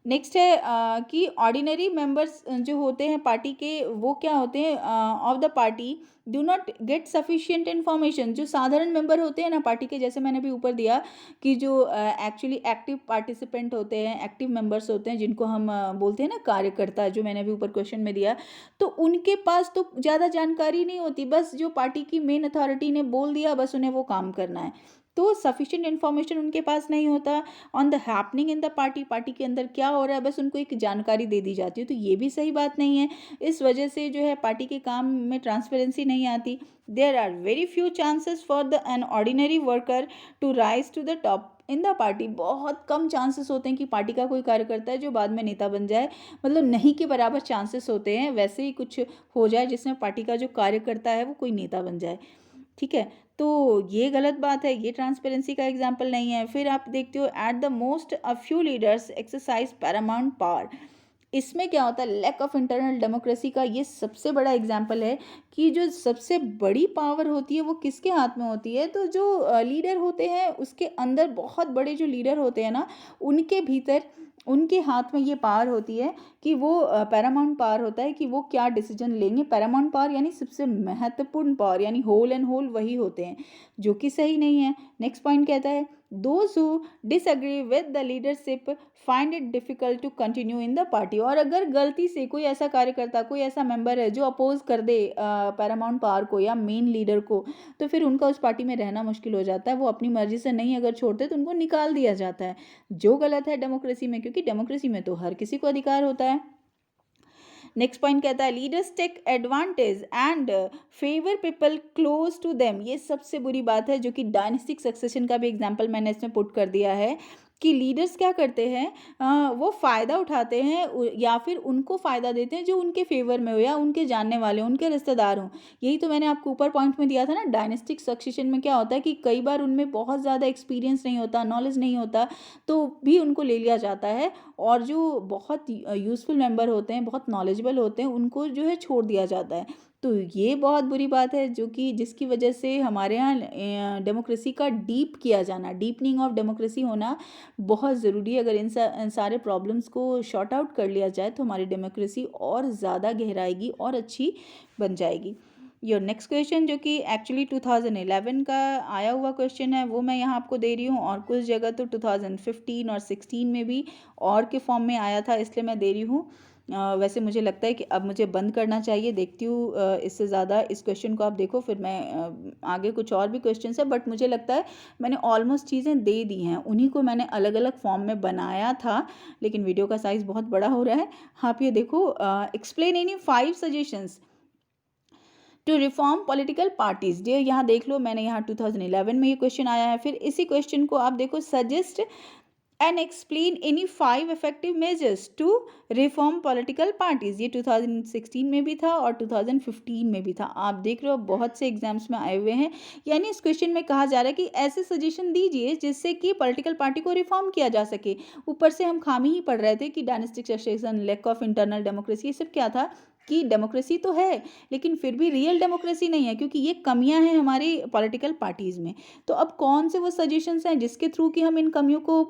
नेक्स्ट है कि ऑर्डिनरी मेंबर्स जो होते हैं पार्टी के, वो क्या होते हैं of the party do not gate sufficient information. जो साधारण मेंबर होते हैं ना पार्टी के, जैसे मैंने भी ऊपर दिया कि जो एक्चुअली एक्टिव पार्टिसिपेंट होते हैं, एक्टिव मेंबर्स होते हैं, जिनको हम बोलते हैं ना कार्यकर्ता, जो मैंने भी ऊपर क्वेश्चन में दिया, तो उनके पास तो ज़्यादा जानकारी नहीं होती। बस जो पार्टी की मेन अथॉरिटी ने बोल दिया बस उन्हें वो काम करना है, तो सफिशिएंट इन्फॉर्मेशन उनके पास नहीं होता on the happening in the party. Party के अंदर क्या हो रहा है बस उनको एक जानकारी दे दी जाती है, तो ये भी सही बात नहीं है। इस वजह से जो है पार्टी के काम में ट्रांसपेरेंसी नहीं आती। There are very few chances for the an ordinary worker to rise to the top in the party. बहुत कम चांसेस होते हैं कि पार्टी का कोई कार्यकर्ता है जो बाद में नेता बन जाए, मतलब नहीं के बराबर चांसेस होते हैं वैसे ही कुछ हो जाए जिसमें पार्टी का जो कार्यकर्ता है वो कोई नेता बन जाए। ठीक है, तो ये गलत बात है, ये ट्रांसपेरेंसी का एग्जाम्पल नहीं है। फिर आप देखते हो at the most a few leaders exercise Paramount power. इसमें क्या होता है, लैक ऑफ इंटरनल डेमोक्रेसी का ये सबसे बड़ा एग्जाम्पल है कि जो सबसे बड़ी पावर होती है वो किसके हाथ में होती है, तो जो लीडर होते हैं उसके अंदर, बहुत बड़े जो लीडर होते हैं ना, उनके भीतर, उनके हाथ में ये पावर होती है कि वो पैरामाउंट पावर होता है कि वो क्या डिसीजन लेंगे। पैरामाउंट पावर यानी सबसे महत्वपूर्ण पावर, यानी होल एंड होल वही होते हैं, जो कि सही नहीं है। नेक्स्ट पॉइंट कहता है those who disagree with the leadership find it difficult to continue in the party. और अगर गलती से कोई ऐसा कार्यकर्ता, कोई ऐसा मेंबर है जो अपोज कर दे पैरामाउंट पावर को या मेन लीडर को, तो फिर उनका उस पार्टी में रहना मुश्किल हो जाता है। वो अपनी मर्जी से नहीं अगर छोड़ते तो उनको निकाल दिया जाता है, जो गलत है डेमोक्रेसी में, क्योंकि डेमोक्रेसी में तो हर किसी को अधिकार होता है। नेक्स्ट पॉइंट कहता है leaders take advantage and favour people close to them. ये सबसे बुरी बात है, जो कि डायनेस्टिक सक्सेशन का भी एग्जाम्पल मैंने इसमें पुट कर दिया है कि लीडर्स क्या करते हैं, वो फ़ायदा उठाते हैं या फिर उनको फ़ायदा देते हैं जो उनके फेवर में हो या उनके जानने वाले हो, उनके रिश्तेदार हों। यही तो मैंने आपको ऊपर पॉइंट में दिया था ना, डायनेस्टिक सक्सेशन में क्या होता है कि कई बार उनमें बहुत ज़्यादा एक्सपीरियंस नहीं होता, नॉलेज नहीं होता, तो भी उनको ले लिया जाता है, और जो बहुत यूज़फुल मेंबर होते हैं, बहुत नॉलेजेबल होते हैं, उनको जो है छोड़ दिया जाता है। तो ये बहुत बुरी बात है, जो कि जिसकी वजह से हमारे यहाँ डेमोक्रेसी का डीप किया जाना, डीपनिंग ऑफ डेमोक्रेसी होना बहुत ज़रूरी है। अगर इन सारे प्रॉब्लम्स को शॉर्ट आउट कर लिया जाए तो हमारी डेमोक्रेसी और ज़्यादा गहराएगी और अच्छी बन जाएगी। योर नेक्स्ट क्वेश्चन, जो कि एक्चुअली 2011 का आया हुआ क्वेश्चन है, वो मैं यहाँ आपको दे रही हूँ, और कुछ जगह तो 2015 और 16 में भी और के फॉर्म में आया था, इसलिए मैं दे रही हूँ। वैसे मुझे लगता है कि अब मुझे बंद करना चाहिए, देखती हूँ इससे ज़्यादा इस क्वेश्चन को आप देखो, फिर मैं आगे कुछ और भी क्वेश्चन है, बट मुझे लगता है मैंने ऑलमोस्ट चीज़ें दे दी हैं, उन्हीं को मैंने अलग अलग फॉर्म में बनाया था, लेकिन वीडियो का साइज़ बहुत बड़ा हो रहा है। आप ये देखो, explain any 5 suggestions to reform political parties. ये यहाँ देख लो, मैंने यहाँ 2011 में ये क्वेश्चन आया है। फिर इसी क्वेश्चन को आप देखो, suggest and explain any 5 effective measures to reform political parties. ये 2016 में भी था और 2015 में भी था। आप देख रहे हो बहुत से एग्जाम्स में आए हुए हैं, यानी इस क्वेश्चन में कहा जा रहा है कि ऐसे सजेशन दीजिए जिससे कि पॉलिटिकल पार्टी को रिफॉर्म किया जा सके। ऊपर से हम खामी ही पढ़ रहे थे कि dynastic succession, lack of internal democracy, ये सब क्या था कि डेमोक्रेसी तो है लेकिन फिर भी रियल डेमोक्रेसी नहीं है, क्योंकि ये कमियां हैं हमारी पॉलिटिकल पार्टीज़ में। तो अब कौन से वो सजेशंस हैं जिसके थ्रू कि हम इन कमियों को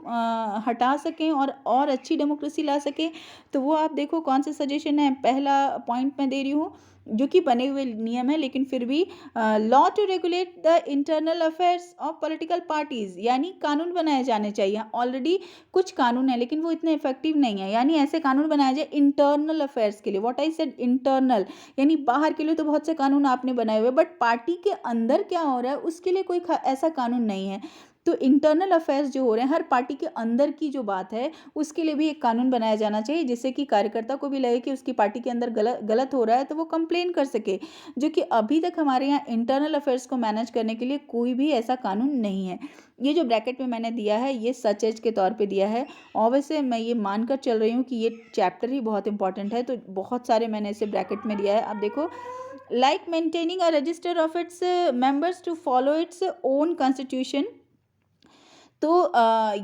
हटा सकें और अच्छी डेमोक्रेसी ला सकें, तो वो आप देखो कौन से सजेशन है। पहला पॉइंट मैं दे रही हूँ, जो कि बने हुए नियम है लेकिन फिर भी, law to regulate the internal affairs of political parties, यानी कानून बनाए जाने चाहिए। ऑलरेडी कुछ कानून है लेकिन वो इतने इफेक्टिव नहीं है, यानी ऐसे कानून बनाए जाए इंटरनल अफेयर्स के लिए। व्हाट आई सेड, इंटरनल, यानी बाहर के लिए तो बहुत से कानून आपने बनाए हुए, बट पार्टी के अंदर क्या हो रहा है उसके लिए कोई ऐसा कानून नहीं है। तो इंटरनल अफेयर्स जो हो रहे हैं, हर पार्टी के अंदर की जो बात है उसके लिए भी एक कानून बनाया जाना चाहिए, जिससे कि कार्यकर्ता को भी लगे कि उसकी पार्टी के अंदर गलत हो रहा है तो वो कंप्लेन कर सके। जो कि अभी तक हमारे यहाँ इंटरनल अफेयर्स को मैनेज करने के लिए कोई भी ऐसा कानून नहीं है। ये जो ब्रैकेट में मैंने दिया है ये सच एज के तौर पे दिया है, और वैसे मैं ये मानकर चल रही हूँ कि ये चैप्टर ही बहुत इंपॉर्टेंट है, तो बहुत सारे मैंने इसे ब्रैकेट में दिया है। अब देखो, like maintaining a register of its members to follow its own constitution. तो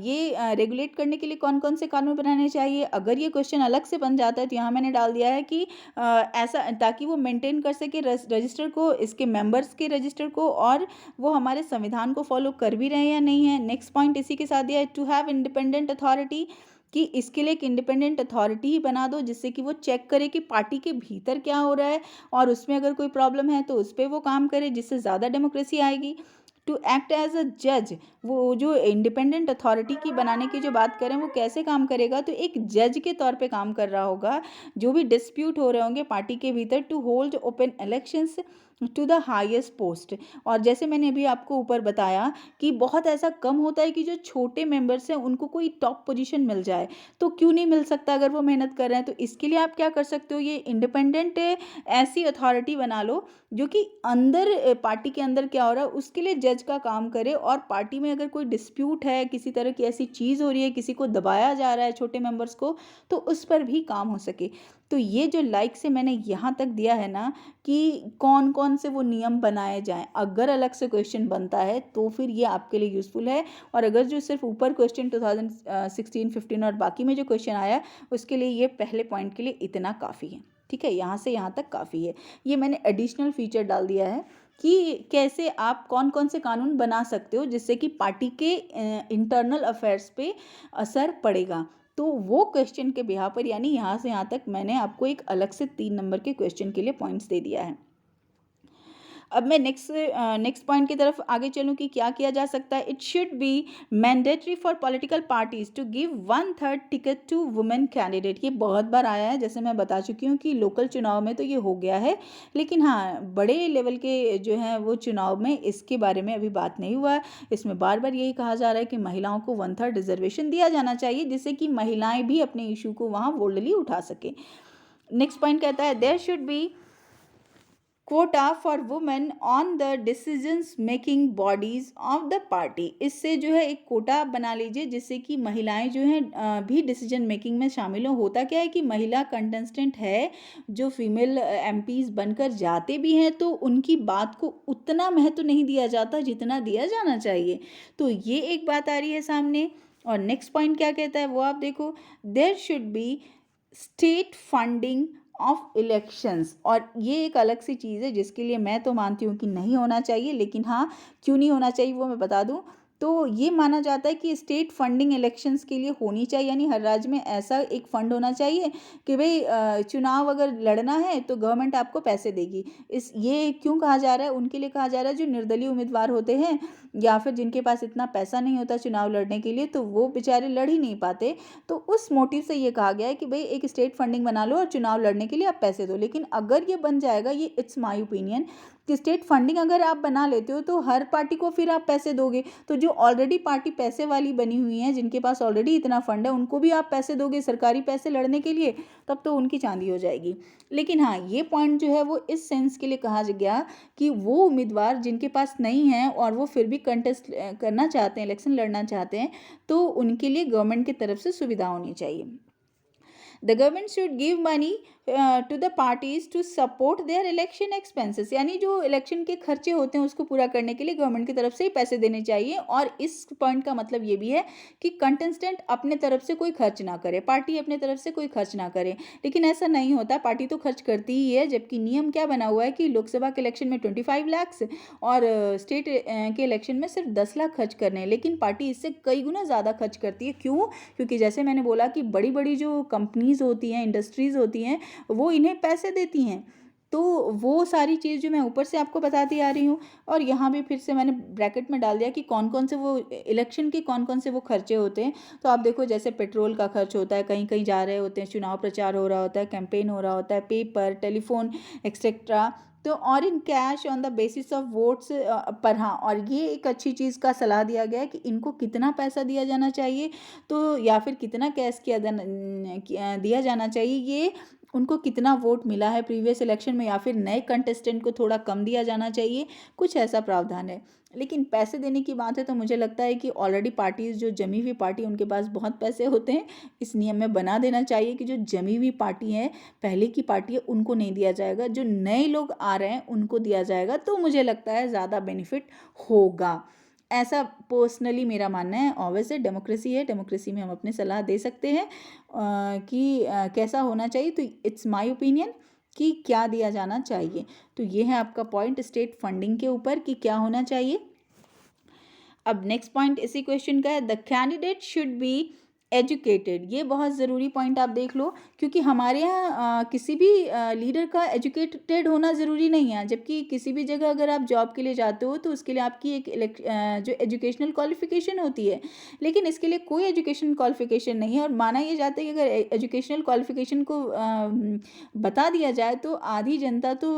ये रेगुलेट करने के लिए कौन कौन से कानून बनाने चाहिए, अगर ये क्वेश्चन अलग से बन जाता है तो यहाँ मैंने डाल दिया है कि ऐसा, ताकि वो मेंटेन कर सके रजिस्टर को, इसके मेंबर्स के रजिस्टर को, और वो हमारे संविधान को फॉलो कर भी रहे हैं या नहीं है। नेक्स्ट पॉइंट इसी के साथ दिया है, टू हैव इंडिपेंडेंट अथॉरिटी, कि इसके लिए एक इंडिपेंडेंट अथॉरिटी ही बना दो, जिससे कि वो चेक करे कि पार्टी के भीतर क्या हो रहा है, और उसमें अगर कोई प्रॉब्लम है तो उस पर वो काम करे, जिससे ज़्यादा डेमोक्रेसी आएगी। टू एक्ट एज अ जज, वो जो इंडिपेंडेंट अथॉरिटी की बनाने की जो बात करें वो कैसे काम करेगा, तो एक जज के तौर पे काम कर रहा होगा, जो भी डिस्प्यूट हो रहे होंगे पार्टी के भीतर। To hold open elections to the highest post, और जैसे मैंने अभी आपको ऊपर बताया कि बहुत ऐसा कम होता है कि जो छोटे मेंबर्स हैं उनको कोई टॉप पोजीशन मिल जाए, तो क्यों नहीं मिल सकता अगर वो मेहनत कर रहे हैं। तो इसके लिए आप क्या कर सकते हो, ये इंडिपेंडेंट ऐसी अथॉरिटी बना लो जो कि अंदर पार्टी के अंदर क्या हो रहा है उसके लिए जज का काम करे, और पार्टी में अगर कोई डिस्प्यूट है, किसी तरह की ऐसी चीज़ हो रही है, किसी को दबाया जा रहा है छोटे मेंबर्स को, तो उस पर भी काम हो सके। तो ये जो लाइक से मैंने यहाँ तक दिया है ना कि कौन कौन से वो नियम बनाए जाएं, अगर अलग से क्वेश्चन बनता है तो फिर ये आपके लिए यूज़फुल है। और अगर जो सिर्फ ऊपर क्वेश्चन 2016-15 और बाकी में जो क्वेश्चन आया उसके लिए ये पहले पॉइंट के लिए इतना काफ़ी है। ठीक है, यहाँ से यहाँ तक काफ़ी है। ये मैंने एडिशनल फीचर डाल दिया है कि कैसे आप कौन कौन से कानून बना सकते हो जिससे कि पार्टी के इंटरनल अफेयर्स पे असर पड़ेगा। तो वो क्वेश्चन के बिहार पर, यानी यहाँ से यहाँ तक मैंने आपको एक अलग से 3 नंबर के क्वेश्चन के लिए पॉइंट्स दे दिया है। अब मैं नेक्स्ट पॉइंट की तरफ आगे चलूँ कि क्या किया जा सकता है। It should be mandatory for political parties to give 1/3 ticket to women candidate. ये बहुत बार आया है, जैसे मैं बता चुकी हूँ कि लोकल चुनाव में तो ये हो गया है, लेकिन हाँ बड़े लेवल के जो हैं वो चुनाव में इसके बारे में अभी बात नहीं हुआ है। इसमें बार बार यही कहा जा रहा है कि महिलाओं को 1/3 रिजर्वेशन दिया जाना चाहिए, जिससे कि महिलाएं भी अपने इशू को वहाँ बोल्डली उठा सकें। नेक्स्ट पॉइंट कहता है, there should be quota for women on the decisions making bodies of the party. इससे जो है एक कोटा बना लीजिए, जिससे कि महिलाएं जो हैं भी डिसीजन मेकिंग में शामिल हो। होता क्या है कि महिला कंटेस्टेंट है जो फीमेल एमपीज बनकर जाते भी हैं तो उनकी बात को उतना महत्व नहीं दिया जाता जितना दिया जाना चाहिए। तो ये एक बात आ रही है सामने। और नेक्स्ट पॉइंट क्या कहता है वो आप देखो, there should be state funding of elections. और ये एक अलग सी चीज़ है जिसके लिए मैं तो मानती हूँ कि नहीं होना चाहिए, लेकिन हाँ क्यों नहीं होना चाहिए वो मैं बता दूँ। तो ये माना जाता है कि स्टेट फंडिंग इलेक्शंस के लिए होनी चाहिए, यानी हर राज्य में ऐसा एक फंड होना चाहिए कि भाई चुनाव अगर लड़ना है तो गवर्नमेंट आपको पैसे देगी। ये क्यों कहा जा रहा है, उनके लिए कहा जा रहा है जो निर्दलीय उम्मीदवार होते हैं या फिर जिनके पास इतना पैसा नहीं होता चुनाव लड़ने के लिए, तो वो बेचारे लड़ ही नहीं पाते। तो उस मोटिव से ये कहा गया है कि भाई एक स्टेट फंडिंग बना लो और चुनाव लड़ने के लिए आप पैसे दो। लेकिन अगर ये बन जाएगा, ये इट्स माय ओपिनियन, कि स्टेट फंडिंग अगर आप बना लेते हो तो हर पार्टी को फिर आप पैसे दोगे, तो जो ऑलरेडी पार्टी पैसे वाली बनी हुई है, जिनके पास ऑलरेडी इतना फंड है, उनको भी आप पैसे दोगे सरकारी पैसे लड़ने के लिए, तब तो उनकी चांदी हो जाएगी। लेकिन हाँ ये पॉइंट जो है वो इस सेंस के लिए कहा गया कि वो उम्मीदवार जिनके पास नहीं है और वो फिर भी कंटेस्ट करना चाहते हैं, इलेक्शन लड़ना चाहते हैं, तो उनके लिए गवर्नमेंट की तरफ से सुविधा होनी चाहिए। The government should give money to the parties to support their election expenses। यानी जो इलेक्शन के खर्चे होते हैं उसको पूरा करने के लिए गवर्नमेंट की तरफ से ही पैसे देने चाहिए। और इस पॉइंट का मतलब ये भी है कि कंटेस्टेंट अपने तरफ से कोई खर्च ना करे, पार्टी अपने तरफ से कोई खर्च ना करे। लेकिन ऐसा नहीं होता, पार्टी तो खर्च करती ही है, जबकि नियम क्या बना हुआ है कि लोकसभा के इलेक्शन में 25 लाख और स्टेट के इलेक्शन में सिर्फ 10 लाख खर्च करने हैं। लेकिन पार्टी इससे कई गुना ज़्यादा खर्च करती है। क्यों? क्योंकि जैसे मैंने बोला कि बड़ी बड़ी जो कंपनीज होती हैं, इंडस्ट्रीज होती हैं, वो इन्हें पैसे देती हैं। तो वो सारी चीज़ जो मैं ऊपर से आपको बताती आ रही हूँ। और यहाँ भी फिर से मैंने ब्रैकेट में डाल दिया कि कौन कौन से वो इलेक्शन के कौन कौन से वो खर्चे होते हैं। तो आप देखो, जैसे पेट्रोल का खर्च होता है, कहीं कहीं जा रहे होते हैं, चुनाव प्रचार हो रहा होता है, कैंपेन हो रहा होता है, पेपर, टेलीफोन एक्सेट्रा। तो और in cash on the basis of votes पर। हाँ, और ये एक अच्छी चीज़ का सलाह दिया गया है कि इनको कितना पैसा दिया जाना चाहिए, तो या फिर कितना कैश दिया जाना चाहिए, ये उनको कितना वोट मिला है प्रीवियस इलेक्शन में, या फिर नए कंटेस्टेंट को थोड़ा कम दिया जाना चाहिए, कुछ ऐसा प्रावधान है। लेकिन पैसे देने की बात है तो मुझे लगता है कि ऑलरेडी पार्टीज, जो जमी हुई पार्टी, उनके पास बहुत पैसे होते हैं। इस नियम में बना देना चाहिए कि जो जमी हुई पार्टी है, पहले की पार्टी है, उनको नहीं दिया जाएगा, जो नए लोग आ रहे हैं उनको दिया जाएगा, तो मुझे लगता है ज़्यादा बेनिफिट होगा। ऐसा पर्सनली मेरा मानना है। ऑब्वियसली डेमोक्रेसी है, डेमोक्रेसी में हम अपने सलाह दे सकते हैं कि कैसा होना चाहिए। तो इट्स माय ओपिनियन कि क्या दिया जाना चाहिए। तो ये है आपका पॉइंट स्टेट फंडिंग के ऊपर कि क्या होना चाहिए। अब नेक्स्ट पॉइंट इसी क्वेश्चन का है, the candidate should be educated. ये बहुत ज़रूरी पॉइंट आप देख लो, क्योंकि हमारे यहाँ किसी भी लीडर का एजुकेटेड होना ज़रूरी नहीं है, जबकि किसी भी जगह अगर आप जॉब के लिए जाते हो तो उसके लिए आपकी एक जो एजुकेशनल क्वालिफिकेशन होती है, लेकिन इसके लिए कोई एजुकेशन क्वालिफिकेशन नहीं है। और माना ये जाता है कि अगर एजुकेशनल क्वालिफिकेशन को बता दिया जाए तो आधी जनता तो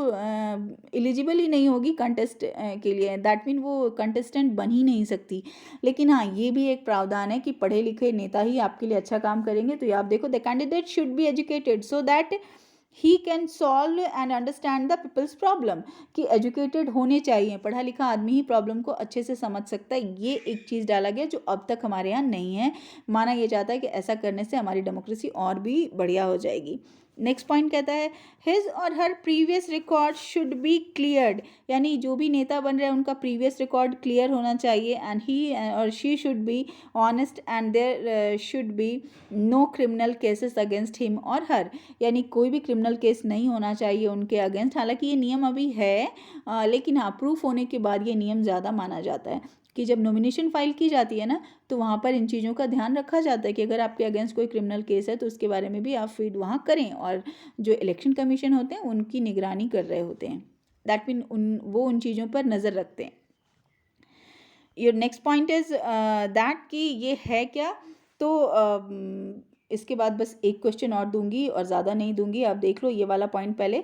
एलिजिबल ही नहीं होगी कंटेस्ट के लिए, दैट मीन वो कंटेस्टेंट बन ही नहीं सकती। लेकिन हाँ, ये भी एक प्रावधान है कि पढ़े लिखे नेता ही आपके लिए अच्छा काम करेंगे। तो ये आप देखो, the candidate should be educated so that he can solve and understand the peoples problem, कि एजुकेटेड होने चाहिए, पढ़ा लिखा आदमी ही प्रॉब्लम को अच्छे से समझ सकता है। ये एक चीज़ डाला गया जो अब तक हमारे यहाँ नहीं है। माना यह जाता है कि ऐसा करने से हमारी डेमोक्रेसी और भी बढ़िया हो जाएगी। नेक्स्ट पॉइंट कहता है, हिज और her previous record should be cleared, यानी जो भी नेता बन रहे हैं उनका प्रीवियस रिकॉर्ड क्लियर होना चाहिए। एंड ही और she should be honest and there should be no criminal cases against him और हर, यानी कोई भी क्रिमिनल केस नहीं होना चाहिए उनके अगेंस्ट। हालांकि ये नियम अभी है, लेकिन हाँ, प्रूफ होने के बाद ये नियम ज़्यादा माना जाता है कि जब नॉमिनेशन फाइल की जाती है ना, तो वहाँ पर इन चीज़ों का ध्यान रखा जाता है कि अगर आपके अगेंस्ट कोई क्रिमिनल केस है तो उसके बारे में भी आप फीड वहाँ करें, और जो इलेक्शन कमीशन होते हैं उनकी निगरानी कर रहे होते हैं, दैट मीन उन चीज़ों पर नज़र रखते हैं। Your next point is that कि ये है क्या। तो इसके बाद बस एक क्वेश्चन और दूंगी और ज़्यादा नहीं दूंगी, आप देख लो ये वाला पॉइंट पहले।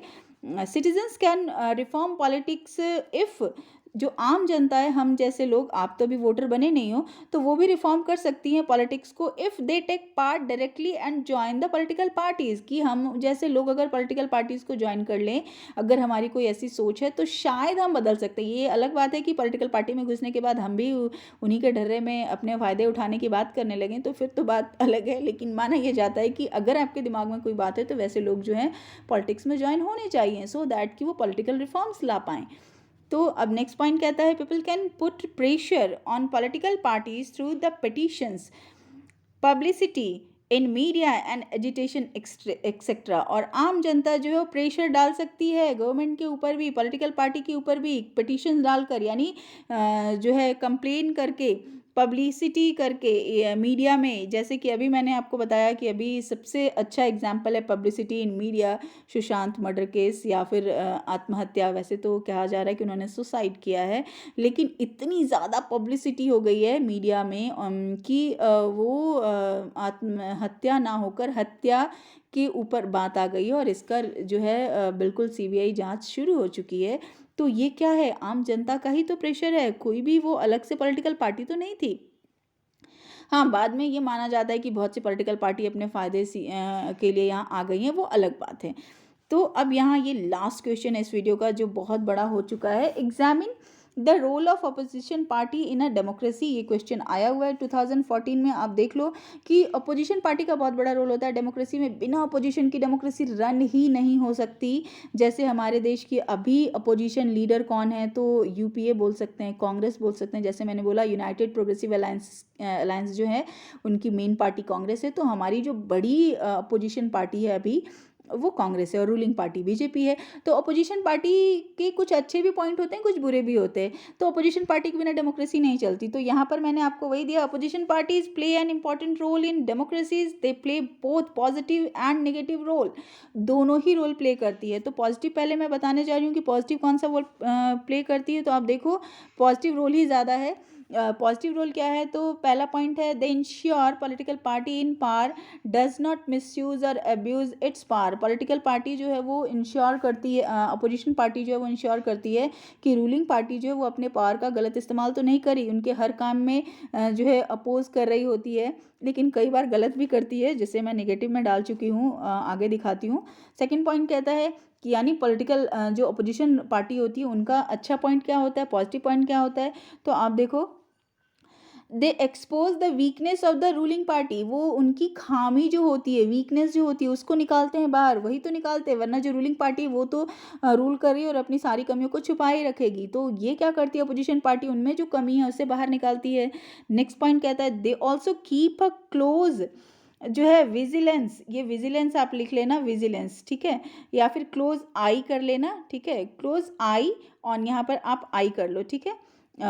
Citizens can reform politics if, जो आम जनता है, हम जैसे लोग, आप तो अभी वोटर बने नहीं हो, तो वो भी रिफॉर्म कर सकती हैं पॉलिटिक्स को, if they take part directly and join the political parties, कि हम जैसे लोग अगर पॉलिटिकल पार्टीज़ को ज्वाइन कर लें, अगर हमारी कोई ऐसी सोच है तो शायद हम बदल सकते हैं। ये अलग बात है कि पॉलिटिकल पार्टी में घुसने के बाद हम भी उन्हीं के ढर्रे में अपने फ़ायदे उठाने की बात करने लगें तो फिर तो बात अलग है। लेकिन माना यह जाता है कि अगर आपके दिमाग में कोई बात है तो वैसे लोग जो हैं पॉलिटिक्स में ज्वाइन होने चाहिए, सो दैट कि वो पॉलिटिकल रिफॉर्म्स ला पाएँ। तो अब नेक्स्ट पॉइंट कहता है, people can put pressure on political parties through the petitions, publicity in media and agitation etcetera. और आम जनता जो है वो प्रेशर डाल सकती है गवर्नमेंट के ऊपर भी, पॉलिटिकल पार्टी के ऊपर भी, पिटिशन डालकर, यानी जो है कंप्लेन करके, पब्लिसिटी करके मीडिया में। जैसे कि अभी मैंने आपको बताया कि अभी सबसे अच्छा एग्जांपल है पब्लिसिटी इन मीडिया, सुशांत मर्डर केस, या फिर आत्महत्या। वैसे तो कहा जा रहा है कि उन्होंने सुसाइड किया है, लेकिन इतनी ज़्यादा पब्लिसिटी हो गई है मीडिया में कि वो आत्महत्या ना होकर हत्या के ऊपर बात आ गई है, और इसका जो है बिल्कुल सीबीआई जांच शुरू हो चुकी है। तो ये क्या है, आम जनता का ही तो प्रेशर है, कोई भी वो अलग से पॉलिटिकल पार्टी तो नहीं थी। हाँ, बाद में ये माना जाता है कि बहुत सी पॉलिटिकल पार्टी अपने फ़ायदे के लिए यहाँ आ गई हैं, वो अलग बात है। तो अब यहाँ ये लास्ट क्वेश्चन है इस वीडियो का जो बहुत बड़ा हो चुका है, examine the role of opposition party in a democracy. ये क्वेश्चन आया हुआ है 2014 में। आप देख लो कि अपोजिशन पार्टी का बहुत बड़ा रोल होता है डेमोक्रेसी में। बिना अपोजिशन की डेमोक्रेसी रन ही नहीं हो सकती। जैसे हमारे देश की अभी अपोजिशन लीडर कौन है, तो यूपीए बोल सकते हैं, कांग्रेस बोल सकते हैं, जैसे मैंने बोला यूनाइटेड प्रोग्रेसिव अलायंस जो है उनकी मेन पार्टी कांग्रेस है। तो हमारी जो बड़ी अपोजिशन पार्टी है अभी वो कांग्रेस है, और रूलिंग पार्टी बीजेपी है। तो अपोजिशन पार्टी के कुछ अच्छे भी पॉइंट होते हैं, कुछ बुरे भी होते हैं। तो अपोजिशन पार्टी के बिना डेमोक्रेसी नहीं चलती। तो यहाँ पर मैंने आपको वही दिया, opposition parties play an important role in democracies, they play both positive and negative role, दोनों ही रोल प्ले करती है। तो पॉजिटिव पहले मैं बताने जा रही हूँ कि पॉजिटिव कौन सा रोल प्ले करती है। तो आप देखो पॉजिटिव रोल ही ज़्यादा है। पॉजिटिव रोल क्या है, तो पहला पॉइंट है, they ensure political party in power does not misuse और abuse its power. Political party जो है वो इंश्योर करती है, अपोजिशन पार्टी जो है वो इंश्योर करती है कि रूलिंग पार्टी जो है वो अपने पावर का गलत इस्तेमाल तो नहीं करी, उनके हर काम में जो है अपोज कर रही होती है, लेकिन कई बार गलत भी करती है, जिसे मैं नेगेटिव में डाल चुकी हूँ, आगे दिखाती हूँ। सेकंड पॉइंट कहता है कि यानी पॉलिटिकल जो अपोजिशन पार्टी होती है उनका अच्छा पॉइंट क्या होता है, पॉजिटिव पॉइंट क्या होता है, तो आप देखो, they expose the weakness of the ruling party. वो उनकी खामी जो होती है, वीकनेस जो होती है, उसको निकालते हैं बाहर, वही तो निकालते हैं, वरना जो रूलिंग पार्टी वो तो रूल कर रही है और अपनी सारी कमियों को छुपा ही रखेगी। तो ये क्या करती है अपोजिशन पार्टी, उनमें जो कमी है उसे बाहर निकालती है। नेक्स्ट पॉइंट कहता है, they also keep a close जो है विजिलेंस, ये विजिलेंस आप लिख लेना, विजिलेंस, ठीक है, या फिर क्लोज आई कर लेना, ठीक है, क्लोज आई ऑन, यहाँ पर आप आई कर लो, ठीक है,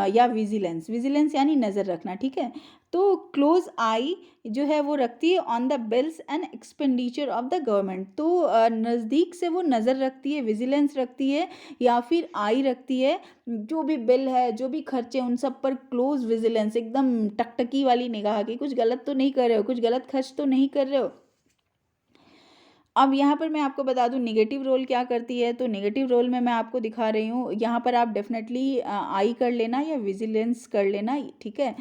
या विजिलेंस, विजिलेंस यानी नज़र रखना, ठीक है। तो क्लोज आई जो है वो रखती है on the bills and expenditure of the government. तो नज़दीक से वो नज़र रखती है, विजिलेंस रखती है या फिर आई रखती है, जो भी बिल है, जो भी खर्चे, उन सब पर क्लोज विजिलेंस, एकदम टकटकी वाली निगाह की, कुछ गलत तो नहीं कर रहे हो, कुछ गलत खर्च तो नहीं कर रहे हो। अब यहाँ पर मैं आपको बता दूँ नेगेटिव रोल क्या करती है, तो नेगेटिव रोल में मैं आपको दिखा रही हूँ, यहाँ पर आप डेफिनेटली आई कर लेना या विजिलेंस कर लेना, ठीक है।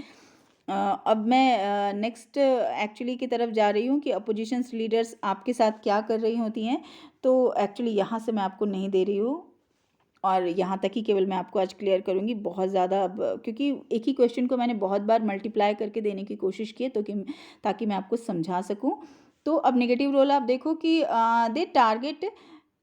अब मैं नेक्स्ट एक्चुअली की तरफ जा रही हूँ कि अपोजिशंस लीडर्स आपके साथ क्या कर रही होती हैं। तो एक्चुअली यहाँ से मैं आपको नहीं दे रही हूँ, और यहाँ तक ही केवल मैं आपको आज क्लियर करूँगी, बहुत ज़्यादा अब, क्योंकि एक ही क्वेश्चन को मैंने बहुत बार मल्टीप्लाई करके देने की कोशिश की है, तो कि ताकि मैं आपको समझा सकूँ। तो अब नेगेटिव रोल आप देखो कि they target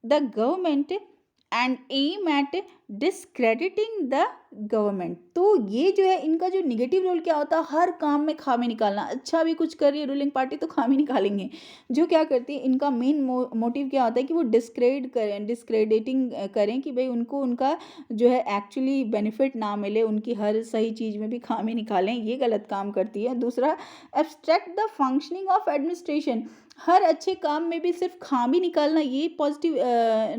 the government and aim at discrediting the government. तो ये जो है इनका जो निगेटिव रोल क्या होता है, हर काम में खामी निकालना। अच्छा भी कुछ कर रही है रूलिंग पार्टी तो खामी निकालेंगे। जो क्या करती है, इनका मेन मोटिव क्या होता है कि वो डिस्क्रेडिटिंग करें, कि भाई उनको उनका जो है एक्चुअली बेनिफिट ना मिले, उनकी हर सही चीज़ में भी खामी निकालें, ये गलत काम करती है। दूसरा, obstruct the functioning of administration, हर अच्छे काम में भी सिर्फ खामी निकालना, ये पॉजिटिव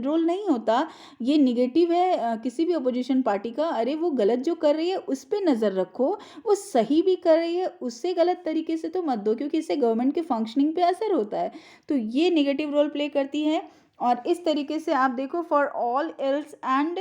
रोल नहीं होता, ये निगेटिव है किसी भी अपोजिशन पार्टी का। अरे वो गलत जो कर रही है उस पर नज़र रखो, वो सही भी कर रही है उससे गलत तरीके से तो मत दो, क्योंकि इससे गवर्नमेंट के फंक्शनिंग पे असर होता है। तो ये निगेटिव रोल प्ले करती है। और इस तरीके से आप देखो, for all else and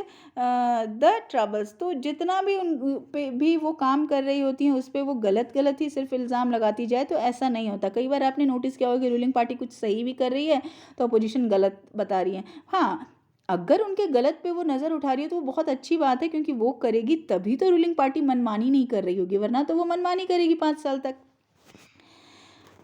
the troubles, तो जितना भी उन पे भी वो काम कर रही होती हैं उस पर वो गलत गलत ही सिर्फ इल्ज़ाम लगाती जाए, तो ऐसा नहीं होता। कई बार आपने नोटिस किया होगा कि रूलिंग पार्टी कुछ सही भी कर रही है तो अपोजिशन गलत बता रही है। हाँ, अगर उनके गलत पे वो नज़र उठा रही है तो वो बहुत अच्छी बात है, क्योंकि वो करेगी तभी तो रूलिंग पार्टी मनमानी नहीं कर रही होगी, वरना तो वो मनमानी करेगी 5 साल तक।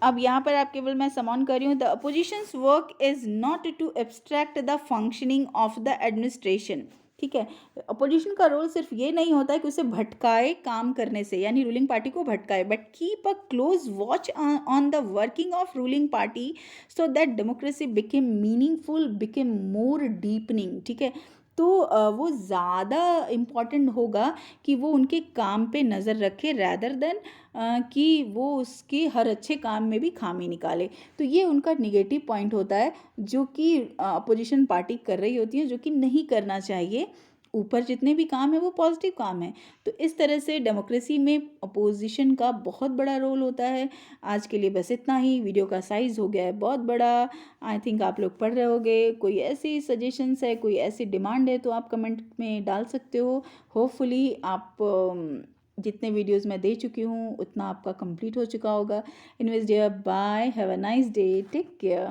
अब यहाँ पर आप केवल मैं समॉन कर रही हूँ, the opposition's work is not to abstract the functioning of the administration, ठीक है। अपोजिशन का रोल सिर्फ ये नहीं होता है कि उसे भटकाए काम करने से, यानी रूलिंग पार्टी को भटकाए, but keep a close watch on the working of ruling party so that democracy became meaningful, became more deepening, ठीक है। तो वो ज़्यादा इम्पॉर्टेंट होगा कि वो उनके काम पे नज़र रखे, रैदर देन कि वो उसके हर अच्छे काम में भी खामी निकाले। तो ये उनका निगेटिव पॉइंट होता है, जो कि अपोजिशन पार्टी कर रही होती है, जो कि नहीं करना चाहिए। ऊपर जितने भी काम है वो पॉजिटिव काम है। तो इस तरह से डेमोक्रेसी में अपोजिशन का बहुत बड़ा रोल होता है। आज के लिए बस इतना ही। वीडियो का साइज़ हो गया है बहुत बड़ा, आई थिंक आप लोग पढ़ रहे होगे। कोई ऐसी सजेशंस है, कोई ऐसी डिमांड है तो आप कमेंट में डाल सकते हो। होपफुली आप जितने वीडियोस मैं दे चुकी हूँ उतना आपका कंप्लीट हो चुका होगा। Anyways dear, bye, have a nice day, take care.